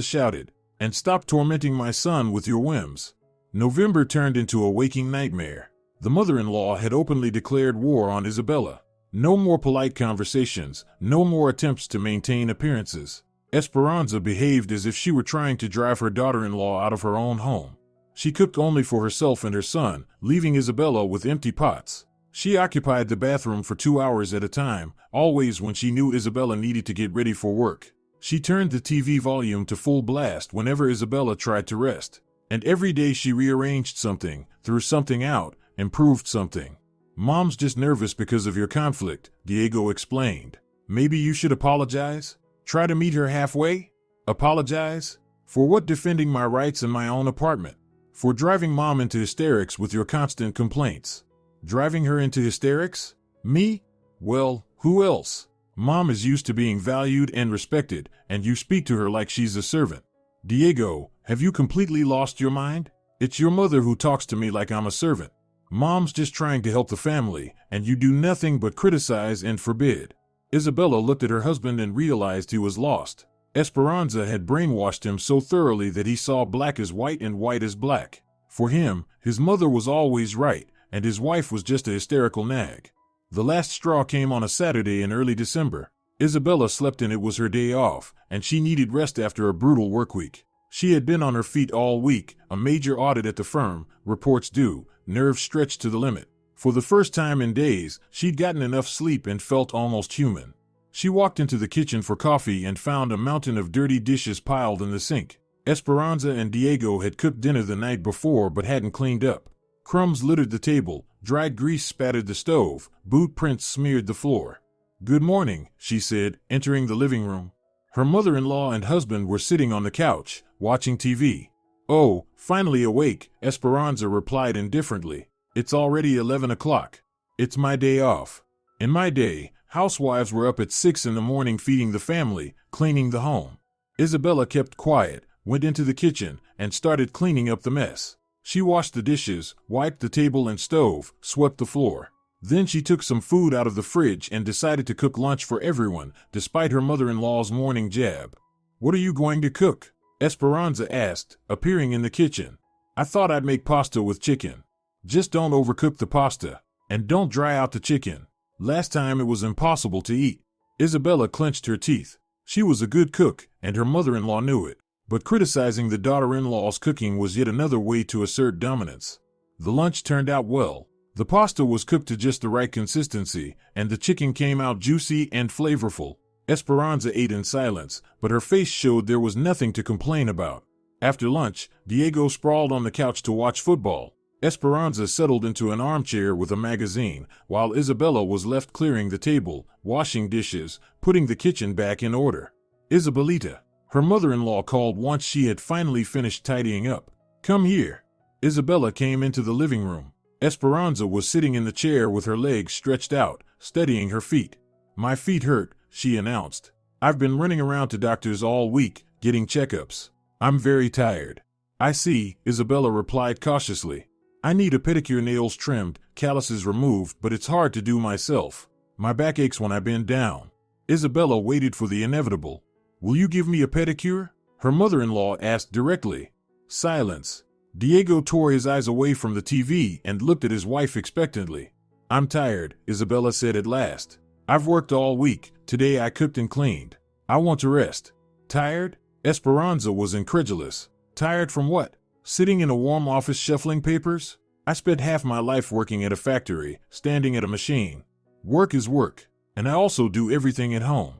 shouted, and stop tormenting my son with your whims. November turned into a waking nightmare. The mother-in-law had openly declared war on Isabella. No more polite conversations, no more attempts to maintain appearances. Esperanza behaved as if she were trying to drive her daughter-in-law out of her own home. She cooked only for herself and her son, leaving Isabella with empty pots. She occupied the bathroom for 2 hours at a time, always when she knew Isabella needed to get ready for work. She turned the TV volume to full blast whenever Isabella tried to rest. And every day she rearranged something, threw something out, improved something. Mom's just nervous because of your conflict, Diego explained. Maybe you should apologize? Try to meet her halfway? Apologize? For what? Defending my rights in my own apartment? For driving Mom into hysterics with your constant complaints? Driving her into hysterics? Me? Well, who else? Mom is used to being valued and respected, and you speak to her like she's a servant. Diego, have you completely lost your mind? It's your mother who talks to me like I'm a servant. Mom's just trying to help the family, and you do nothing but criticize and forbid. Isabella looked at her husband and realized he was lost. Esperanza had brainwashed him so thoroughly that he saw black as white and white as black. For him, his mother was always right, and his wife was just a hysterical nag. The last straw came on a Saturday in early December. Isabella slept and it was her day off, and she needed rest after a brutal work week. She had been on her feet all week, a major audit at the firm, reports due, nerves stretched to the limit. For the first time in days, she'd gotten enough sleep and felt almost human. She walked into the kitchen for coffee and found a mountain of dirty dishes piled in the sink. Esperanza and Diego had cooked dinner the night before but hadn't cleaned up. Crumbs littered the table, dried grease spattered the stove, boot prints smeared the floor. "Good morning," she said, entering the living room. Her mother-in-law and husband were sitting on the couch, watching TV. "Oh, finally awake," Esperanza replied indifferently. "It's already 11 o'clock. It's my day off. In my day, housewives were up at 6 in the morning feeding the family, cleaning the home." Isabella kept quiet, went into the kitchen, and started cleaning up the mess. She washed the dishes, wiped the table and stove, swept the floor. Then she took some food out of the fridge and decided to cook lunch for everyone, despite her mother-in-law's morning jab. "What are you going to cook?" Esperanza asked, appearing in the kitchen. "I thought I'd make pasta with chicken." "Just don't overcook the pasta. And don't dry out the chicken. Last time it was impossible to eat." Isabella clenched her teeth. She was a good cook, and her mother-in-law knew it. But criticizing the daughter-in-law's cooking was yet another way to assert dominance. The lunch turned out well. The pasta was cooked to just the right consistency, and the chicken came out juicy and flavorful. Esperanza ate in silence, but her face showed there was nothing to complain about. After lunch, Diego sprawled on the couch to watch football. Esperanza settled into an armchair with a magazine, while Isabella was left clearing the table, washing dishes, putting the kitchen back in order. "Isabelita," her mother-in-law called once she had finally finished tidying up. "Come here." Isabella came into the living room. Esperanza was sitting in the chair with her legs stretched out, steadying her feet. "My feet hurt," she announced. "I've been running around to doctors all week, getting checkups. I'm very tired." "I see," Isabella replied cautiously. "I need a pedicure, nails trimmed, calluses removed, but it's hard to do myself. My back aches when I bend down." Isabella waited for the inevitable. "Will you give me a pedicure?" her mother-in-law asked directly. Silence. Diego tore his eyes away from the TV and looked at his wife expectantly. "I'm tired," Isabella said at last. "I've worked all week. Today I cooked and cleaned. I want to rest." "Tired?" Esperanza was incredulous. "Tired from what? Sitting in a warm office shuffling papers? I spent half my life working at a factory, standing at a machine. Work is work. And I also do everything at home."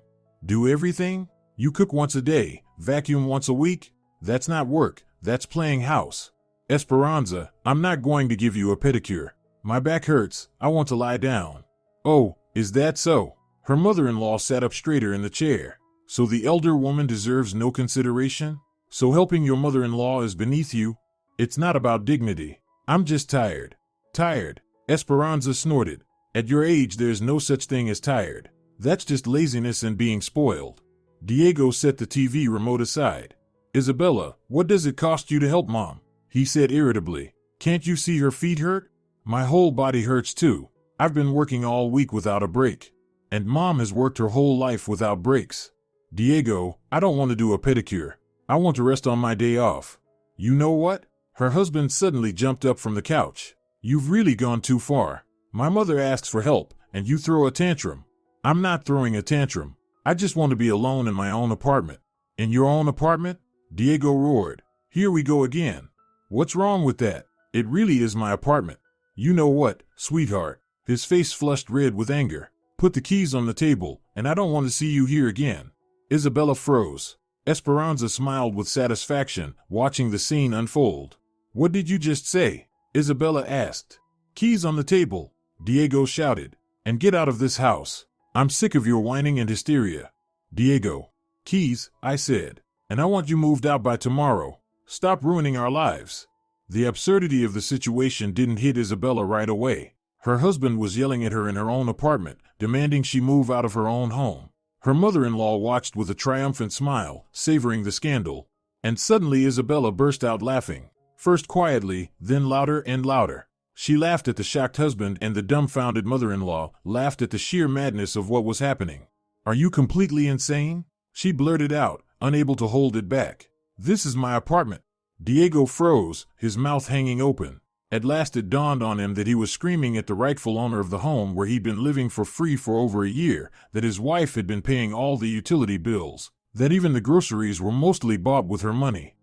"Do everything? You cook once a day, vacuum once a week? That's not work," That's playing house. Esperanza, I'm not going to give you a pedicure. My back hurts. I want to lie down. Oh, is that so? Her mother-in-law sat up straighter in the chair. So the elder woman deserves no consideration? So helping your mother-in-law is beneath you? It's not about dignity. I'm just tired. Tired. Esperanza snorted. At your age, there's no such thing as tired. That's just laziness and being spoiled. Diego set the TV remote aside. Isabella, what does it cost you to help Mom? He said irritably. Can't you see her feet hurt? My whole body hurts too. I've been working all week without a break. And Mom has worked her whole life without breaks. Diego, I don't want to do a pedicure. I want to rest on my day off. You know what? Her husband suddenly jumped up from the couch. You've really gone too far. My mother asks for help, and you throw a tantrum. I'm not throwing a tantrum. I just want to be alone in my own apartment. In your own apartment? Diego roared. Here we go again. What's wrong with that? It really is my apartment. You know what, sweetheart? His face flushed red with anger. Put the keys on the table, and I don't want to see you here again. Isabella froze. Esperanza smiled with satisfaction, watching the scene unfold. What did you just say? Isabella asked. Keys on the table, Diego shouted. And get out of this house. I'm sick of your whining and hysteria. Diego. Keys, I said. And I want you moved out by tomorrow. Stop ruining our lives. The absurdity of the situation didn't hit Isabella right away. Her husband was yelling at her in her own apartment, demanding she move out of her own home. Her mother-in-law watched with a triumphant smile, savoring the scandal. And suddenly Isabella burst out laughing. First quietly, then louder and louder. She laughed at the shocked husband, and the dumbfounded mother-in-law laughed at the sheer madness of what was happening. Are you completely insane? She blurted out, unable to hold it back. This is my apartment. Diego froze, his mouth hanging open. At last it dawned on him that he was screaming at the rightful owner of the home where he'd been living for free for over a year, that his wife had been paying all the utility bills, that even the groceries were mostly bought with her money.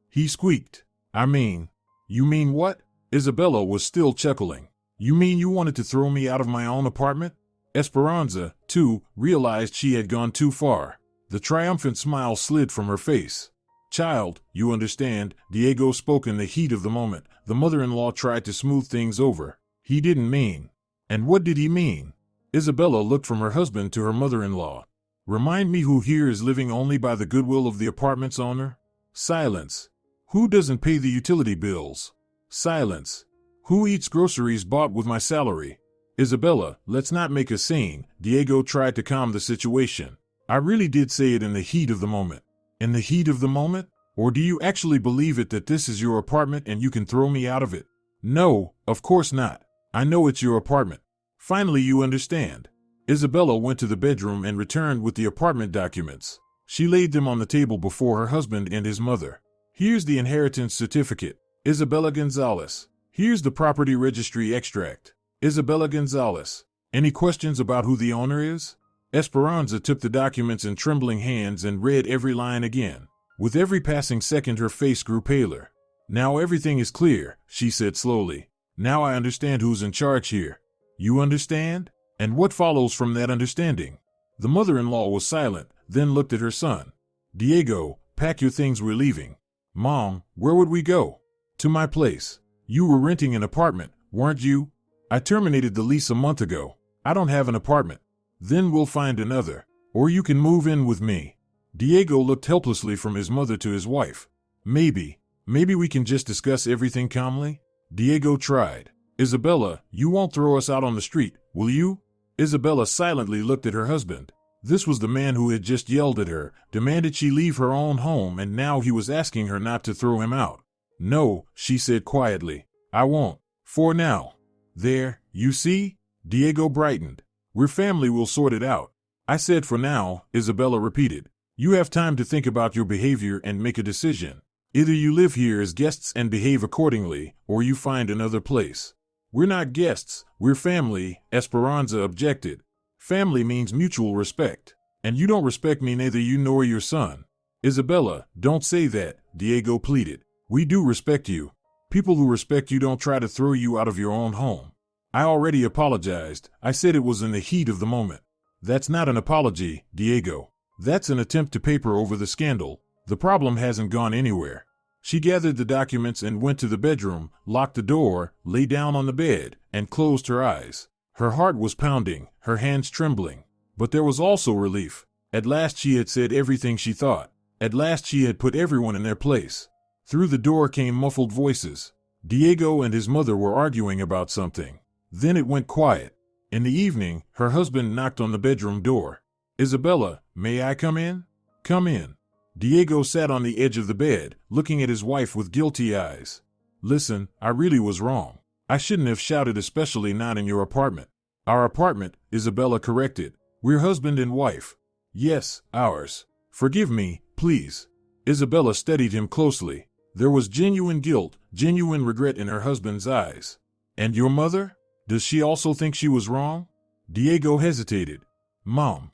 He squeaked. You mean what? Isabella was still chuckling. You mean you wanted to throw me out of my own apartment? Esperanza, too, realized she had gone too far. The triumphant smile slid from her face. Child, you understand, Diego spoke in the heat of the moment. The mother-in-law tried to smooth things over. He didn't mean. And what did he mean? Isabella looked from her husband to her mother-in-law. Remind me who here is living only by the goodwill of the apartment's owner? Silence. Who doesn't pay the utility bills? Silence. Who eats groceries bought with my salary? Isabella, let's not make a scene. Diego tried to calm the situation. I really did say it in the heat of the moment. In the heat of the moment? Or do you actually believe it that this is your apartment and you can throw me out of it? No, of course not. I know it's your apartment. Finally, you understand. Isabella went to the bedroom and returned with the apartment documents. She laid them on the table before her husband and his mother. Here's the inheritance certificate. Isabella Gonzalez. Here's the property registry extract. Isabella Gonzalez. Any questions about who the owner is? Esperanza took the documents in trembling hands and read every line again. With every passing second, her face grew paler. Now everything is clear, she said slowly. Now I understand who's in charge here. You understand? And what follows from that understanding? The mother-in-law was silent, then looked at her son. Diego, pack your things, we're leaving. Mom, where would we go? To my place. You were renting an apartment, weren't you? I terminated the lease a month ago. I don't have an apartment. Then we'll find another. Or you can move in with me. Diego looked helplessly from his mother to his wife. Maybe we can just discuss everything calmly? Diego tried. Isabella, you won't throw us out on the street, will you? Isabella silently looked at her husband. This was the man who had just yelled at her, demanded she leave her own home, and now he was asking her not to throw him out. No, she said quietly. I won't. For now. There, you see? Diego brightened. We're family, we'll sort it out. I said for now, Isabella repeated. You have time to think about your behavior and make a decision. Either you live here as guests and behave accordingly, or you find another place. We're not guests, we're family, Esperanza objected. Family means mutual respect. And you don't respect me, neither you nor your son. Isabella, don't say that, Diego pleaded. We do respect you. People who respect you don't try to throw you out of your own home. I already apologized. I said it was in the heat of the moment. That's not an apology, Diego. That's an attempt to paper over the scandal. The problem hasn't gone anywhere. She gathered the documents and went to the bedroom, locked the door, lay down on the bed, and closed her eyes. Her heart was pounding, her hands trembling. But there was also relief. At last she had said everything she thought. At last she had put everyone in their place. Through the door came muffled voices. Diego and his mother were arguing about something. Then it went quiet. In the evening, her husband knocked on the bedroom door. "Isabella, may I come in?" "Come in." Diego sat on the edge of the bed, looking at his wife with guilty eyes. "Listen, I really was wrong. I shouldn't have shouted, especially not in your apartment." "Our apartment," Isabella corrected. "We're husband and wife." "Yes, ours. Forgive me, please." Isabella studied him closely. There was genuine guilt, genuine regret in her husband's eyes. "And your mother? Does she also think she was wrong?" Diego hesitated. Mom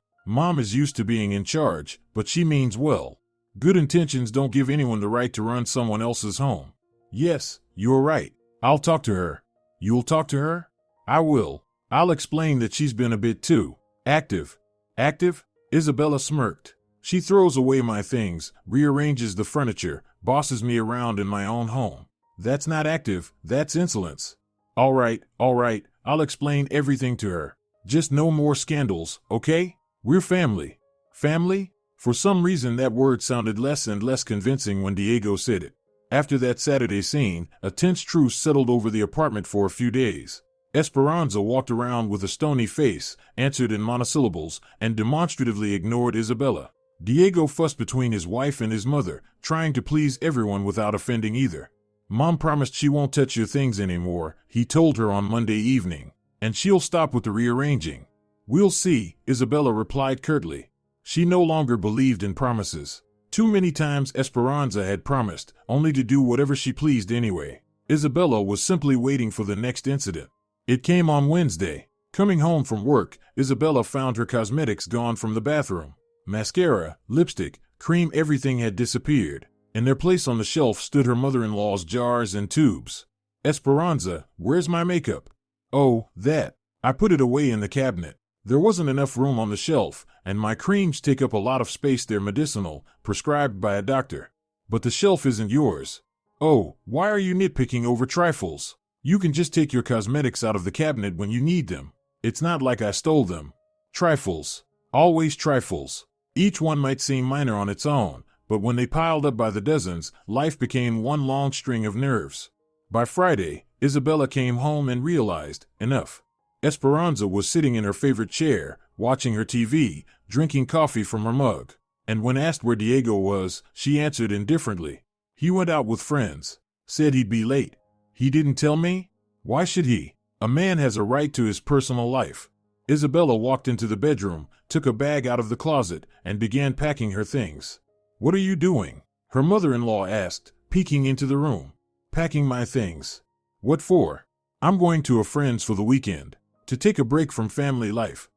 is used to being in charge, but she means well. Good intentions don't give anyone the right to run someone else's home." "Yes, you're right. I'll talk to her." "You'll talk to her?" "I will. I'll explain that she's been a bit too active." "Active?" Isabella smirked. "She throws away my things, rearranges the furniture, bosses me around in my own home. That's not active, that's insolence." All right, I'll explain everything to her. Just no more scandals, okay? We're family." "Family?" For some reason that word sounded less and less convincing when Diego said it. After that Saturday scene, a tense truce settled over the apartment for a few days. Esperanza walked around with a stony face, answered in monosyllables, and demonstratively ignored Isabella. Diego fussed between his wife and his mother, trying to please everyone without offending either. "Mom promised she won't touch your things anymore," he told her on Monday evening. "And she'll stop with the rearranging." "We'll see," Isabella replied curtly. She no longer believed in promises. Too many times Esperanza had promised, only to do whatever she pleased anyway. Isabella was simply waiting for the next incident. It came on Wednesday. Coming home from work, Isabella found her cosmetics gone from the bathroom. Mascara, lipstick, cream, everything had disappeared. In their place on the shelf stood her mother-in-law's jars and tubes. "Esperanza, where's my makeup?" "Oh, that. I put it away in the cabinet. There wasn't enough room on the shelf, and my creams take up a lot of space. They're medicinal, prescribed by a doctor. But the shelf isn't yours." "Oh, why are you nitpicking over trifles? You can just take your cosmetics out of the cabinet when you need them. It's not like I stole them." Trifles. Always trifles. Each one might seem minor on its own, but when they piled up by the dozens, life became one long string of nerves. By Friday, Isabella came home and realized, enough. Esperanza was sitting in her favorite chair, watching her TV, drinking coffee from her mug. And when asked where Diego was, she answered indifferently. "He went out with friends. Said he'd be late." "He didn't tell me?" "Why should he? A man has a right to his personal life." Isabella walked into the bedroom, took a bag out of the closet, and began packing her things. "What are you doing?" her mother-in-law asked, peeking into the room. "Packing my things." "What for?" "I'm going to a friend's for the weekend. To take a break from family life."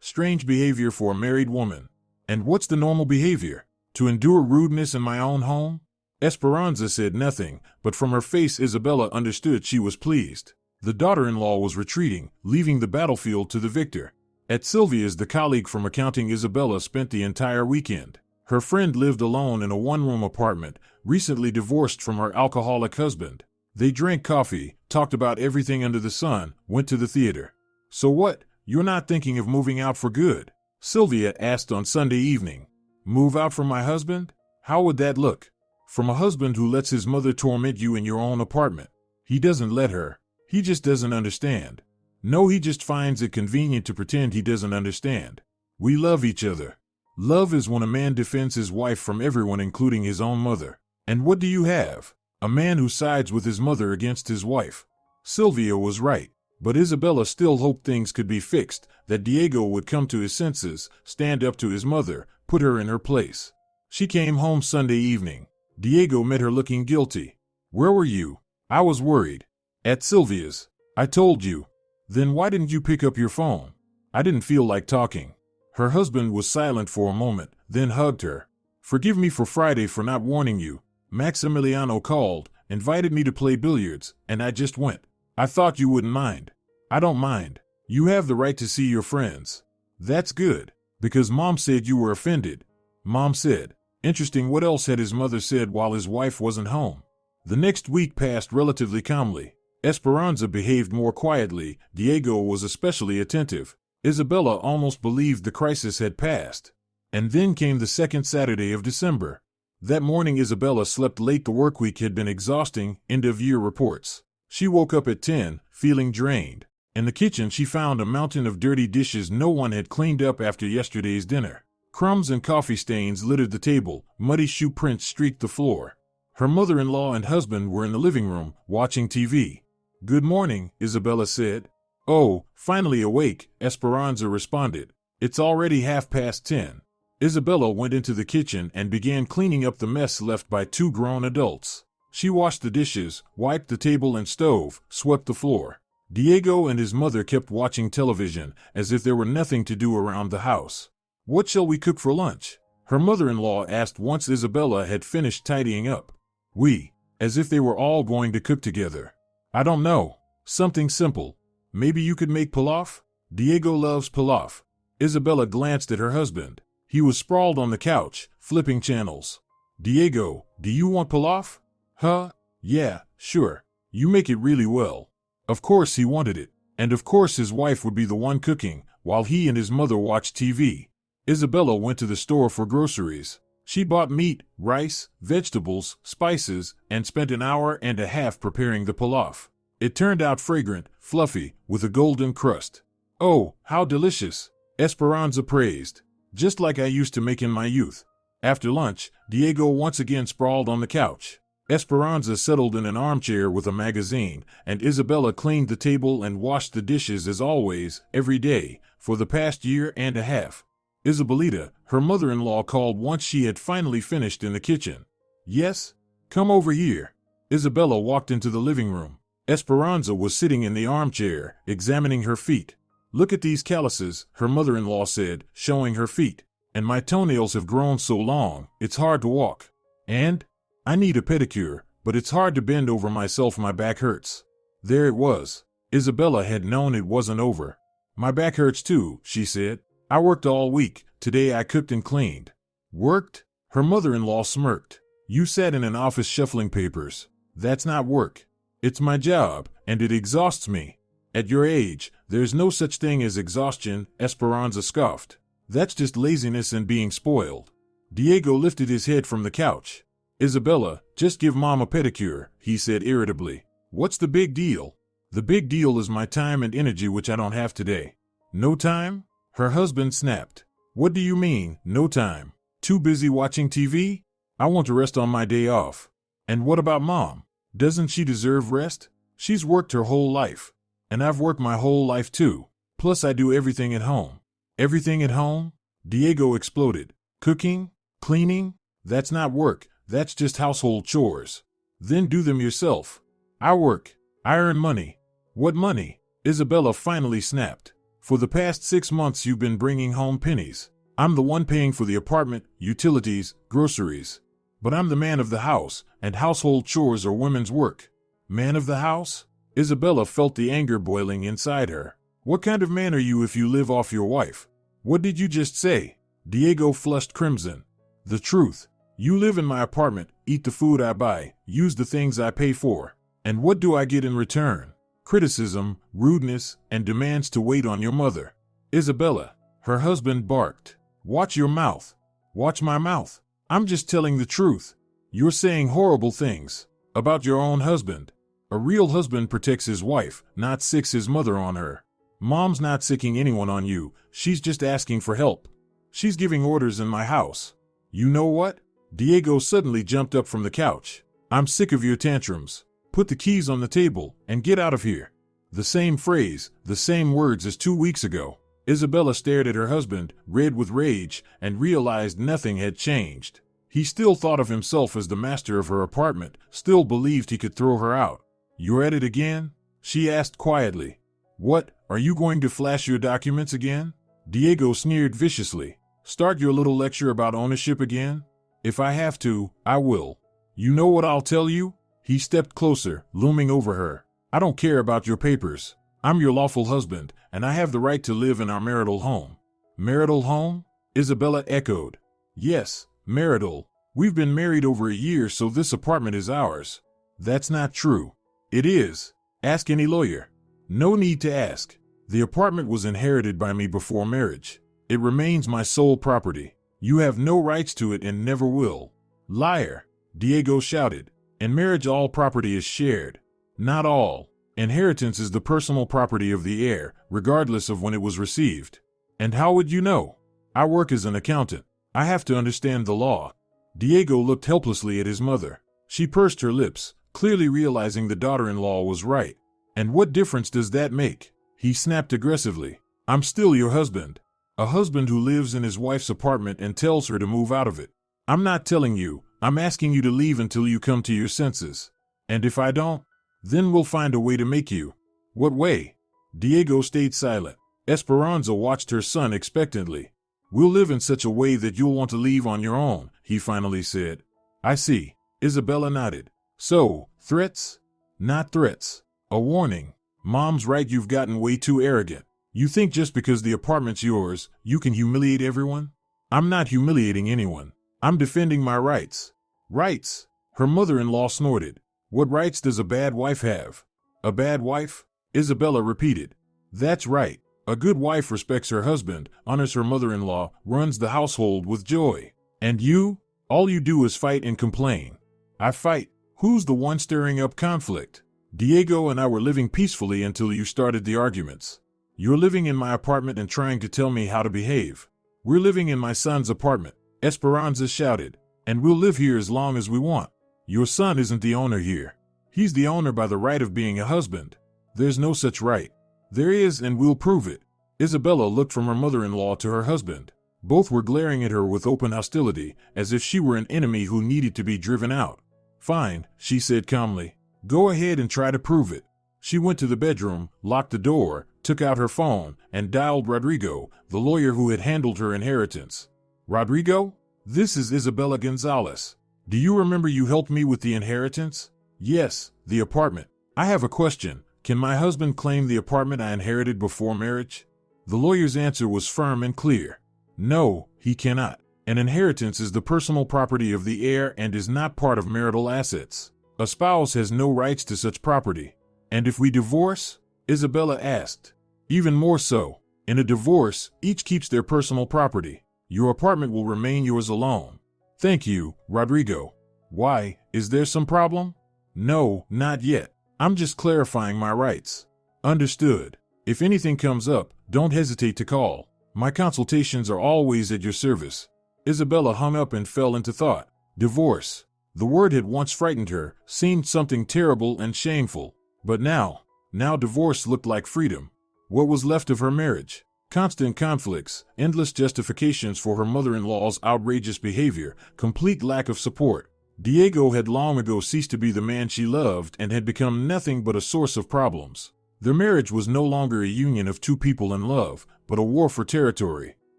Strange behavior for a married woman. "And what's the normal behavior? To endure rudeness in my own home?" Esperanza said nothing, but from her face Isabella understood she was pleased. The daughter-in-law was retreating, leaving the battlefield to the victor. At Sylvia's, the colleague from accounting, Isabella spent the entire weekend. Her friend lived alone in a one-room apartment, recently divorced from her alcoholic husband. They drank coffee, talked about everything under the sun, went to the theater. "So what, you're not thinking of moving out for good?" Sylvia asked on Sunday evening. "Move out from my husband? How would that look?" "From a husband who lets his mother torment you in your own apartment." "He doesn't let her. He just doesn't understand." "No, he just finds it convenient to pretend he doesn't understand. We love each other." Love is when a man defends his wife from everyone, including his own mother. And what do you have? A man who sides with his mother against his wife. Sylvia was right, but Isabella still hoped things could be fixed, that Diego would come to his senses, stand up to his mother, put her in her place. She came home Sunday evening. Diego met her looking guilty. "Where were you?" "I was worried." "At Sylvia's." "I told you." "Then why didn't you pick up your phone?" "I didn't feel like talking." Her husband was silent for a moment, then hugged her. "Forgive me for Friday for not warning you. Maximiliano called, invited me to play billiards, and I just went. I thought you wouldn't mind." "I don't mind. You have the right to see your friends." "That's good, because Mom said you were offended." "Mom said." Interesting, what else had his mother said while his wife wasn't home? The next week passed relatively calmly. Esperanza behaved more quietly. Diego was especially attentive. Isabella almost believed the crisis had passed. And then came the second Saturday of December. That morning Isabella slept late. The workweek had been exhausting. End-of-year reports. She woke up at 10, feeling drained. In the kitchen she found a mountain of dirty dishes no one had cleaned up after yesterday's dinner. Crumbs and coffee stains littered the table. Muddy shoe prints streaked the floor. Her mother-in-law and husband were in the living room, watching TV. "Good morning," Isabella said. "Oh, finally awake," Esperanza responded. "It's already 10:30. Isabella went into the kitchen and began cleaning up the mess left by two grown adults. She washed the dishes, wiped the table and stove, swept the floor. Diego and his mother kept watching television, as if there were nothing to do around the house. "What shall we cook for lunch?" her mother-in-law asked once Isabella had finished tidying up. "We," as if they were all going to cook together. "I don't know. Something simple. Maybe you could make pilaf? Diego loves pilaf." Isabella glanced at her husband. He was sprawled on the couch, flipping channels. "Diego, do you want pilaf?" "Huh? Yeah, sure. You make it really well." Of course he wanted it. And of course his wife would be the one cooking, while he and his mother watched TV. Isabella went to the store for groceries. She bought meat, rice, vegetables, spices, and spent an hour and a half preparing the pilaf. It turned out fragrant, fluffy, with a golden crust. "Oh, how delicious," Esperanza praised. "Just like I used to make in my youth." After lunch, Diego once again sprawled on the couch. Esperanza settled in an armchair with a magazine, and Isabella cleaned the table and washed the dishes as always, every day, for the past year and a half. Isabelita, her mother-in-law, called once she had finally finished in the kitchen. "Yes? Come over here." Isabella walked into the living room. Esperanza was sitting in the armchair, examining her feet. "Look at these calluses," her mother-in-law said, showing her feet. "And my toenails have grown so long, it's hard to walk. And I need a pedicure, but it's hard to bend over myself, my back hurts." There it was. Isabella had known it wasn't over. "My back hurts too," she said. "I worked all week. Today I cooked and cleaned." "Worked?" Her mother-in-law smirked. "You sat in an office shuffling papers. That's not work. It's my job, and it exhausts me." "At your age, there's no such thing as exhaustion," Esperanza scoffed. "That's just laziness and being spoiled." Diego lifted his head from the couch. "Isabella, just give Mom a pedicure," he said irritably. "What's the big deal?" "The big deal is my time and energy, which I don't have today." "No time?" her husband snapped. "What do you mean, no time? Too busy watching TV? I want to rest on my day off." "And what about Mom? Doesn't she deserve rest? She's worked her whole life. And I've worked my whole life too. Plus I do everything at home." "Everything at home?" Diego exploded. "Cooking? Cleaning? That's not work. That's just household chores. Then do them yourself." "I work. I earn money." "What money?" Isabella finally snapped. "For the past 6 months you've been bringing home pennies. I'm the one paying for the apartment, utilities, groceries. But I'm the man of the house, and household chores are women's work." "Man of the house?" Isabella felt the anger boiling inside her. "What kind of man are you if you live off your wife?" "What did you just say?" Diego flushed crimson. "The truth. You live in my apartment, eat the food I buy, use the things I pay for. And what do I get in return? Criticism, rudeness, and demands to wait on your mother." "Isabella," her husband barked. "Watch your mouth." "Watch my mouth? I'm just telling the truth." "You're saying horrible things. About your own husband." "A real husband protects his wife, not sicks his mother on her. Mom's not sicking anyone on you, she's just asking for help. She's giving orders in my house. You know what?" Diego suddenly jumped up from the couch. "I'm sick of your tantrums. Put the keys on the table and get out of here." The same phrase, the same words as 2 weeks ago. Isabella stared at her husband, red with rage, and realized nothing had changed. He still thought of himself as the master of her apartment, still believed he could throw her out. "You're at it again?" she asked quietly. "What, are you going to flash your documents again?" Diego sneered viciously. "Start your little lecture about ownership again? If I have to, I will. You know what I'll tell you?" He stepped closer, looming over her. "I don't care about your papers. I'm your lawful husband, and I have the right to live in our marital home." "Marital home?" Isabella echoed. "Yes, marital. We've been married over a year, so this apartment is ours. That's not true. It is. Ask any lawyer. No need to ask. The apartment was inherited by me before marriage. It remains my sole property. You have no rights to it and never will. Liar, Diego shouted. In marriage, all property is shared. Not all. Inheritance is the personal property of the heir, regardless of when it was received. And how would you know? I work as an accountant. I have to understand the law. Diego looked helplessly at his mother. She pursed her lips, clearly realizing the daughter-in-law was right. And what difference does that make? He snapped aggressively. I'm still your husband. A husband who lives in his wife's apartment and tells her to move out of it. I'm not telling you. I'm asking you to leave until you come to your senses. And if I don't, then we'll find a way to make you. What way? Diego stayed silent. Esperanza watched her son expectantly. We'll live in such a way that you'll want to leave on your own, he finally said. I see. Isabella nodded. So, threats? Not threats. A warning. Mom's right, you've gotten way too arrogant. You think just because the apartment's yours, you can humiliate everyone? I'm not humiliating anyone. I'm defending my rights. Rights? Her mother-in-law snorted. What rights does a bad wife have? A bad wife? Isabella repeated. That's right. A good wife respects her husband, honors her mother-in-law, runs the household with joy. And you? All you do is fight and complain. I fight. Who's the one stirring up conflict? Diego and I were living peacefully until you started the arguments. You're living in my apartment and trying to tell me how to behave. We're living in my son's apartment, Esperanza shouted, and we'll live here as long as we want. Your son isn't the owner here. He's the owner by the right of being a husband. There's no such right. There is, and we'll prove it. Isabella looked from her mother-in-law to her husband. Both were glaring at her with open hostility, as if she were an enemy who needed to be driven out. Fine, she said calmly. Go ahead and try to prove it. She went to the bedroom, locked the door, took out her phone, and dialed Rodrigo, the lawyer who had handled her inheritance. Rodrigo? This is Isabella Gonzalez. Do you remember you helped me with the inheritance? Yes, the apartment. I have a question. Can my husband claim the apartment I inherited before marriage? The lawyer's answer was firm and clear. No, he cannot. An inheritance is the personal property of the heir and is not part of marital assets. A spouse has no rights to such property. And if we divorce? Isabella asked. Even more so. In a divorce, each keeps their personal property. Your apartment will remain yours alone. Thank you, Rodrigo. Why, is there some problem? No, not yet. I'm just clarifying my rights. Understood. If anything comes up, don't hesitate to call. My consultations are always at your service. Isabella hung up and fell into thought. Divorce. The word had once frightened her, seemed something terrible and shameful. But now divorce looked like freedom. What was left of her marriage? Constant conflicts, endless justifications for her mother-in-law's outrageous behavior, complete lack of support. Diego had long ago ceased to be the man she loved and had become nothing but a source of problems. Their marriage was no longer a union of two people in love, but a war for territory.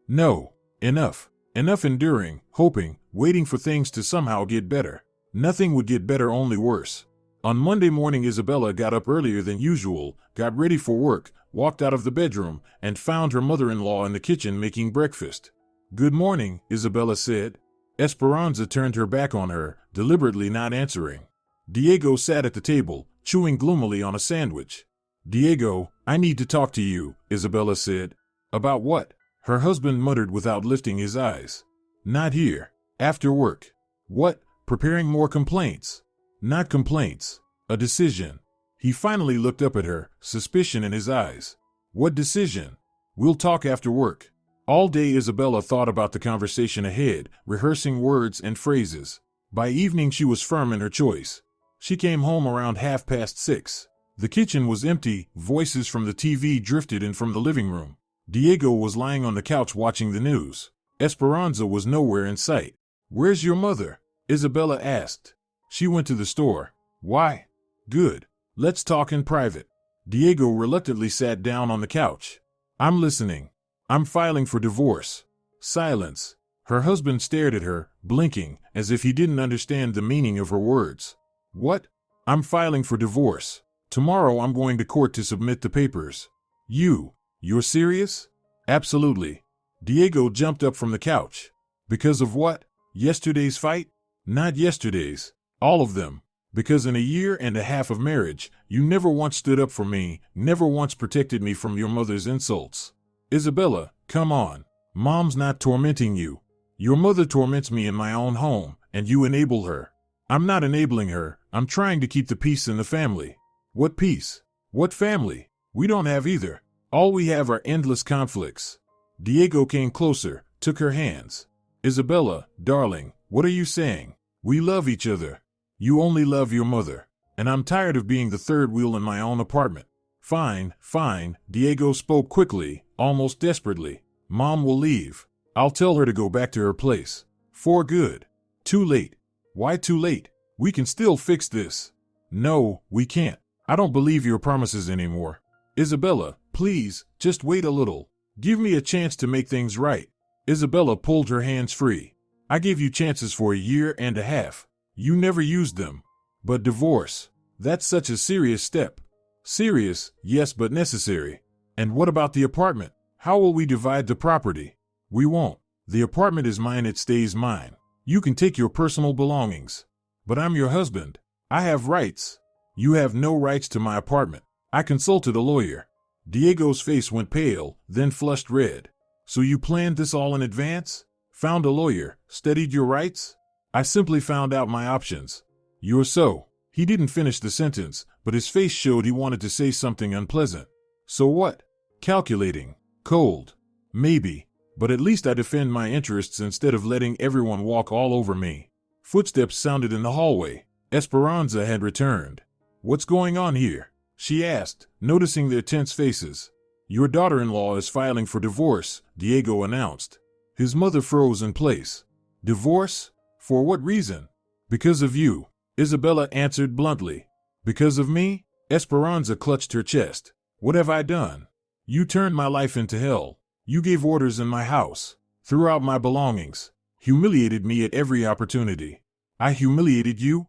No, enough. Enough enduring, hoping, waiting for things to somehow get better. Nothing would get better, only worse. On Monday morning, Isabella got up earlier than usual, got ready for work, walked out of the bedroom, and found her mother-in-law in the kitchen making breakfast. Good morning, Isabella said. Esperanza turned her back on her, deliberately not answering. Diego sat at the table, chewing gloomily on a sandwich. Diego, I need to talk to you, Isabella said. About what? Her husband muttered without lifting his eyes. Not here. After work. What? Preparing more complaints? Not complaints. A decision. He finally looked up at her, suspicion in his eyes. What decision? We'll talk after work. All day Isabella thought about the conversation ahead, rehearsing words and phrases. By evening she was firm in her choice. She came home around 6:30. The kitchen was empty, voices from the TV drifted in from the living room. Diego was lying on the couch watching the news. Esperanza was nowhere in sight. Where's your mother? Isabella asked. She went to the store. Why? Good. Let's talk in private. Diego reluctantly sat down on the couch. I'm listening. I'm filing for divorce. Silence. Her husband stared at her, blinking, as if he didn't understand the meaning of her words. What? I'm filing for divorce. Tomorrow I'm going to court to submit the papers. You're serious? Absolutely. Diego jumped up from the couch. Because of what? Yesterday's fight? Not yesterday's. All of them. Because in a year and a half of marriage, you never once stood up for me, never once protected me from your mother's insults. Isabella, come on. Mom's not tormenting you. Your mother torments me in my own home, and you enable her. I'm not enabling her. I'm trying to keep the peace in the family. What peace? What family? We don't have either. All we have are endless conflicts. Diego came closer, took her hands. Isabella, darling, what are you saying? We love each other. You only love your mother. And I'm tired of being the third wheel in my own apartment. Fine, fine, Diego spoke quickly, almost desperately. Mom will leave. I'll tell her to go back to her place. For good. Too late. Why too late? We can still fix this. No, we can't. I don't believe your promises anymore. Isabella, please, just wait a little. Give me a chance to make things right. Isabella pulled her hands free. I gave you chances for a year and a half. You never used them. But divorce, that's such a serious step. Serious, yes, but necessary. And what about the apartment? How will we divide the property? We won't. The apartment is mine, it stays mine. You can take your personal belongings. But I'm your husband. I have rights. You have no rights to my apartment. I consulted a lawyer. Diego's face went pale, then flushed red. So you planned this all in advance? Found a lawyer, studied your rights? I simply found out my options. You're so. He didn't finish the sentence, but his face showed he wanted to say something unpleasant. So what? Calculating. Cold. Maybe. But at least I defend my interests instead of letting everyone walk all over me. Footsteps sounded in the hallway. Esperanza had returned. What's going on here? She asked, noticing their tense faces. Your daughter-in-law is filing for divorce, Diego announced. His mother froze in place. Divorce? For what reason? Because of you, Isabella answered bluntly. Because of me? Esperanza clutched her chest. What have I done? You turned my life into hell. You gave orders in my house, threw out my belongings, humiliated me at every opportunity. I humiliated you?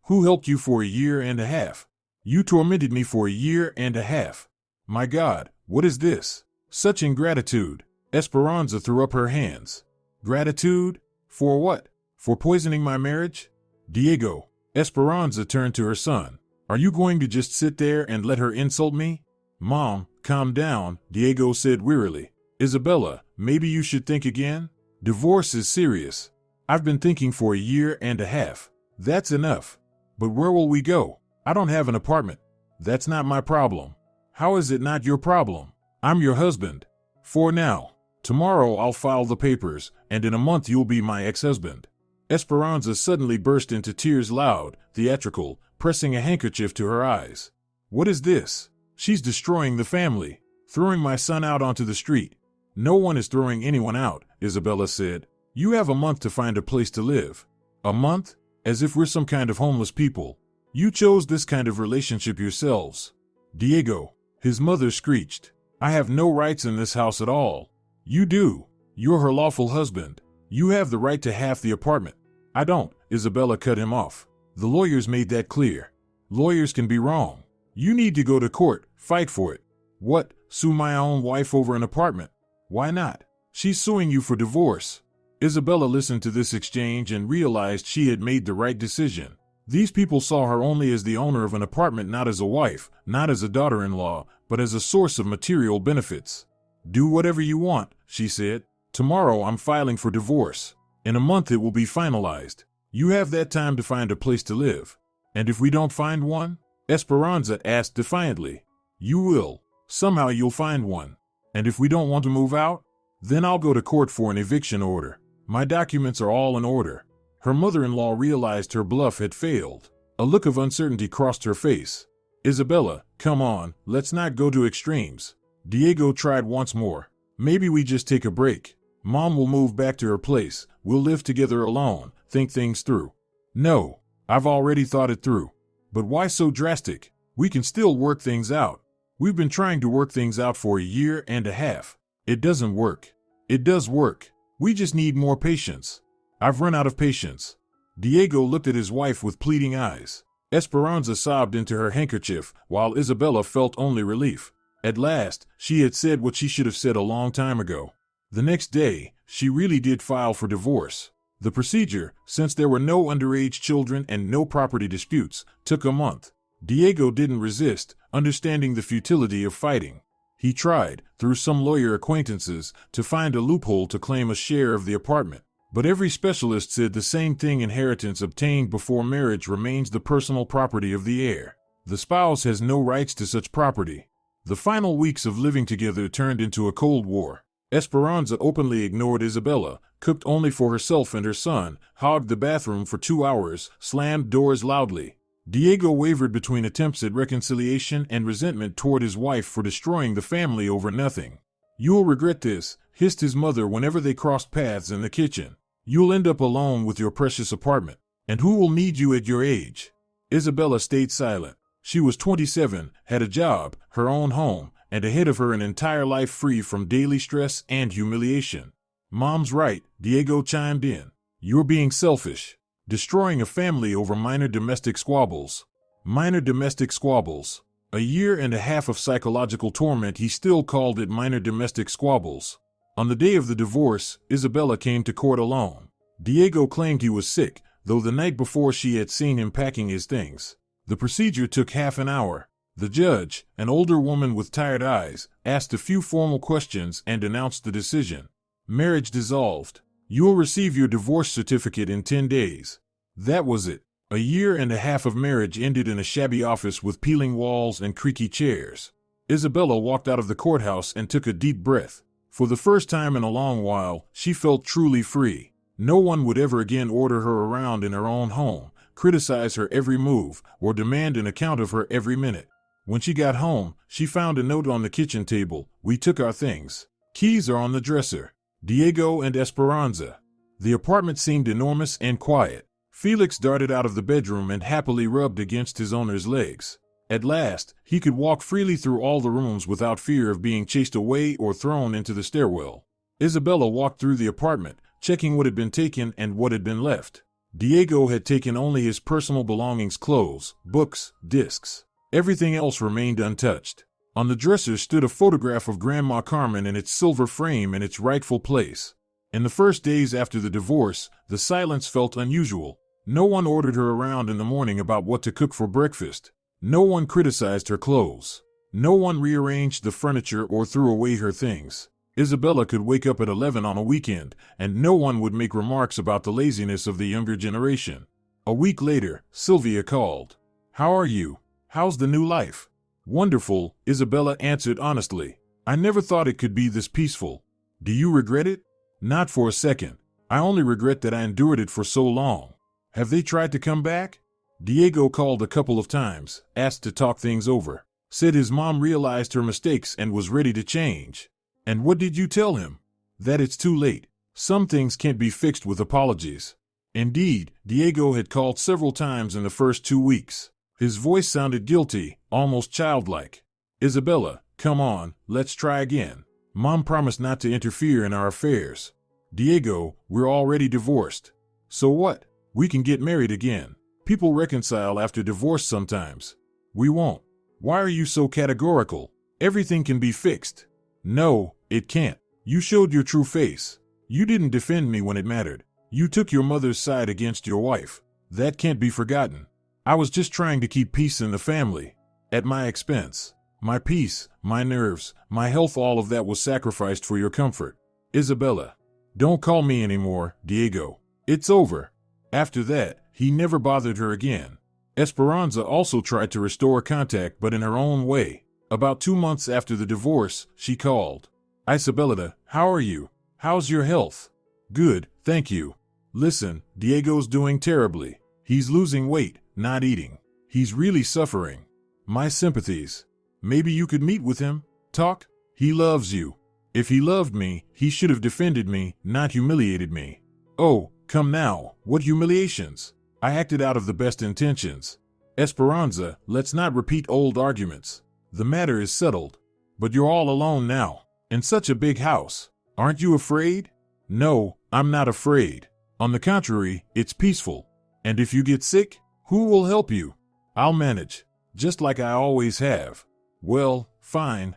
Who helped you for a year and a half? You tormented me for a year and a half. My God, what is this? Such ingratitude. Esperanza threw up her hands. Gratitude? For what? For poisoning my marriage? Diego. Esperanza turned to her son. Are you going to just sit there and let her insult me? Mom, calm down, Diego said wearily. Isabella, maybe you should think again? Divorce is serious. I've been thinking for a year and a half. That's enough. But where will we go? I don't have an apartment. That's not my problem. How is it not your problem? I'm your husband. For now. Tomorrow I'll file the papers, and in a month you'll be my ex-husband. Esperanza suddenly burst into tears, loud, theatrical, pressing a handkerchief to her eyes. What is this? She's destroying the family, throwing my son out onto the street. No one is throwing anyone out, Isabella said. You have a month to find a place to live. A month? As if we're some kind of homeless people. You chose this kind of relationship yourselves. Diego, his mother screeched. I have no rights in this house at all. You do. You're her lawful husband. You have the right to half the apartment. I don't, Isabella cut him off. The lawyers made that clear. Lawyers can be wrong. You need to go to court, fight for it. What, sue my own wife over an apartment? Why not? She's suing you for divorce. Isabella listened to this exchange and realized she had made the right decision. These people saw her only as the owner of an apartment, not as a wife, not as a daughter-in-law, but as a source of material benefits. Do whatever you want, she said. Tomorrow I'm filing for divorce. In a month it will be finalized. You have that time to find a place to live. And if we don't find one? Esperanza asked defiantly. You will. Somehow you'll find one. And if we don't want to move out? Then I'll go to court for an eviction order. My documents are all in order. Her mother-in-law realized her bluff had failed. A look of uncertainty crossed her face. Isabella, come on, let's not go to extremes. Diego tried once more. Maybe we just take a break. Mom will move back to her place. We'll live together alone, think things through. No, I've already thought it through. But why so drastic? We can still work things out. We've been trying to work things out for a year and a half. It doesn't work. It does work. We just need more patience. I've run out of patience. Diego looked at his wife with pleading eyes. Esperanza sobbed into her handkerchief, while Isabella felt only relief. At last, she had said what she should have said a long time ago. The next day, she really did file for divorce. The procedure, since there were no underage children and no property disputes, took a month. Diego didn't resist, understanding the futility of fighting. He tried, through some lawyer acquaintances, to find a loophole to claim a share of the apartment. But every specialist said the same thing: inheritance obtained before marriage remains the personal property of the heir. The spouse has no rights to such property. The final weeks of living together turned into a Cold War. Esperanza openly ignored Isabella, cooked only for herself and her son, hogged the bathroom for 2 hours, slammed doors loudly. Diego wavered between attempts at reconciliation and resentment toward his wife for destroying the family over nothing. "You'll regret this," hissed his mother whenever they crossed paths in the kitchen. "You'll end up alone with your precious apartment. And who will need you at your age?" Isabella stayed silent. She was 27, had a job, her own home, and ahead of her an entire life free from daily stress and humiliation. "Mom's right," Diego chimed in. "You're being selfish. Destroying a family over minor domestic squabbles." Minor domestic squabbles. A year and a half of psychological torment, he still called it minor domestic squabbles. On the day of the divorce, Isabella came to court alone. Diego claimed he was sick, though the night before she had seen him packing his things. The procedure took half an hour. The judge, an older woman with tired eyes, asked a few formal questions and announced the decision. Marriage dissolved. You'll receive your divorce certificate in 10 days. That was it. A year and a half of marriage ended in a shabby office with peeling walls and creaky chairs. Isabella walked out of the courthouse and took a deep breath. For the first time in a long while, she felt truly free. No one would ever again order her around in her own home, criticize her every move, or demand an account of her every minute. When she got home, she found a note on the kitchen table: "We took our things. Keys are on the dresser. Diego and Esperanza." The apartment seemed enormous and quiet. Felix darted out of the bedroom and happily rubbed against his owner's legs. At last, he could walk freely through all the rooms without fear of being chased away or thrown into the stairwell. Isabella walked through the apartment, checking what had been taken and what had been left. Diego had taken only his personal belongings: clothes, books, discs. Everything else remained untouched. On the dresser stood a photograph of Grandma Carmen in its silver frame in its rightful place. In the first days after the divorce, the silence felt unusual. No one ordered her around in the morning about what to cook for breakfast. No one criticized her clothes. No one rearranged the furniture or threw away her things. Isabella could wake up at 11 on a weekend, and no one would make remarks about the laziness of the younger generation. A week later, Sylvia called. "How are you? How's the new life?" "Wonderful," Isabella answered honestly. "I never thought it could be this peaceful." "Do you regret it?" "Not for a second. I only regret that I endured it for so long." "Have they tried to come back?" Diego called a couple of times, asked to talk things over, said his mom realized her mistakes and was ready to change. "And what did you tell him?" "That it's too late. Some things can't be fixed with apologies." Indeed, Diego had called several times in the first 2 weeks. His voice sounded guilty, almost childlike. "Isabella, come on, let's try again. Mom promised not to interfere in our affairs." "Diego, we're already divorced." "So what? We can get married again. People reconcile after divorce sometimes." "We won't." "Why are you so categorical? Everything can be fixed." "No, it can't. You showed your true face. You didn't defend me when it mattered. You took your mother's side against your wife. That can't be forgotten. I was just trying to keep peace in the family. At my expense. My peace, my nerves, my health, all of that was sacrificed for your comfort." "Isabella. Don't call me anymore, Diego. It's over." After that, he never bothered her again. Esperanza also tried to restore contact, but in her own way. About 2 months after the divorce, she called. "Isabella, how are you? How's your health?" "Good, thank you. Listen, Diego's doing terribly. He's losing weight, not eating. He's really suffering. My sympathies. Maybe you could meet with him, talk? He loves you. If he loved me, he should have defended me, not humiliated me." "Oh, come now, what humiliations? I acted out of the best intentions." "Esperanza, let's not repeat old arguments. The matter is settled. But you're all alone now, in such a big house. Aren't you afraid?" "No, I'm not afraid. On the contrary, it's peaceful. And if you get sick, who will help you?" "I'll manage, just like I always have." "Well, fine.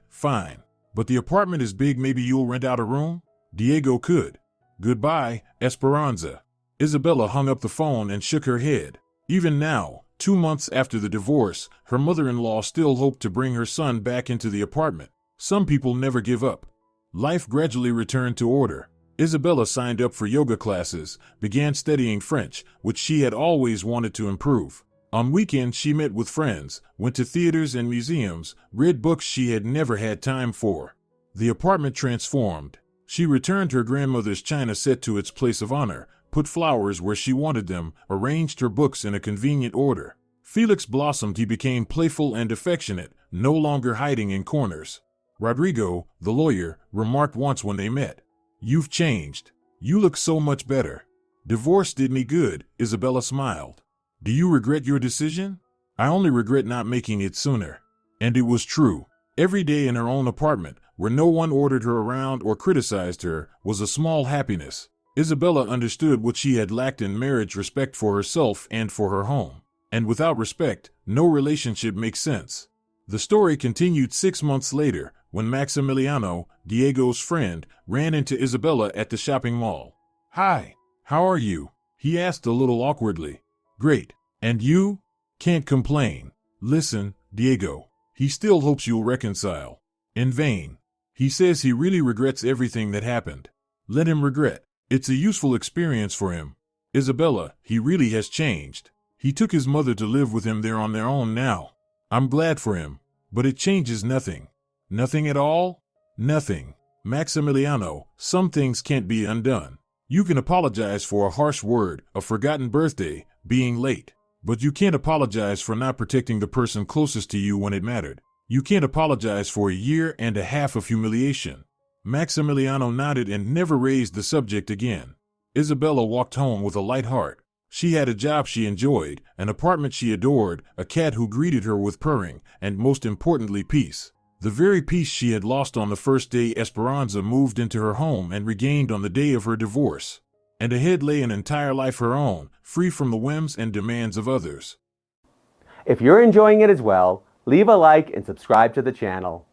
But the apartment is big, maybe you'll rent out a room?" Diego could. "Goodbye, Esperanza." Isabella hung up the phone and shook her head. Even now, 2 months after the divorce, her mother-in-law still hoped to bring her son back into the apartment. Some people never give up. Life gradually returned to order. Isabella signed up for yoga classes, began studying French, which she had always wanted to improve. On weekends she met with friends, went to theaters and museums, read books she had never had time for. The apartment transformed. She returned her grandmother's china set to its place of honor, put flowers where she wanted them, arranged her books in a convenient order. Felix blossomed. He became playful and affectionate, no longer hiding in corners. Rodrigo, the lawyer, remarked once when they met, "You've changed. You look so much better." "Divorce did me good," Isabella smiled. "Do you regret your decision?" "I only regret not making it sooner." And it was true. Every day in her own apartment, where no one ordered her around or criticized her, was a small happiness. Isabella understood what she had lacked in marriage: respect for herself and for her home. And without respect, no relationship makes sense. The story continued 6 months later, when Maximiliano, Diego's friend, ran into Isabella at the shopping mall. "Hi, how are you?" he asked a little awkwardly. "Great. And you?" "Can't complain." "Listen, Diego. He still hopes you'll reconcile." "In vain. He says he really regrets everything that happened." "Let him regret. It's a useful experience for him." "Isabella, he really has changed. He took his mother to live with him. They're on their own now." "I'm glad for him. But it changes nothing." "Nothing at all?" "Nothing. Maximiliano, some things can't be undone. You can apologize for a harsh word, a forgotten birthday, being late. But you can't apologize for not protecting the person closest to you when it mattered. You can't apologize for a year and a half of humiliation." Maximiliano nodded and never raised the subject again. Isabella walked home with a light heart. She had a job she enjoyed, an apartment she adored, a cat who greeted her with purring, and most importantly, peace. The very peace she had lost on the first day Esperanza moved into her home and regained on the day of her divorce. And ahead lay an entire life her own, free from the whims and demands of others. If you're enjoying it as well, leave a like and subscribe to the channel.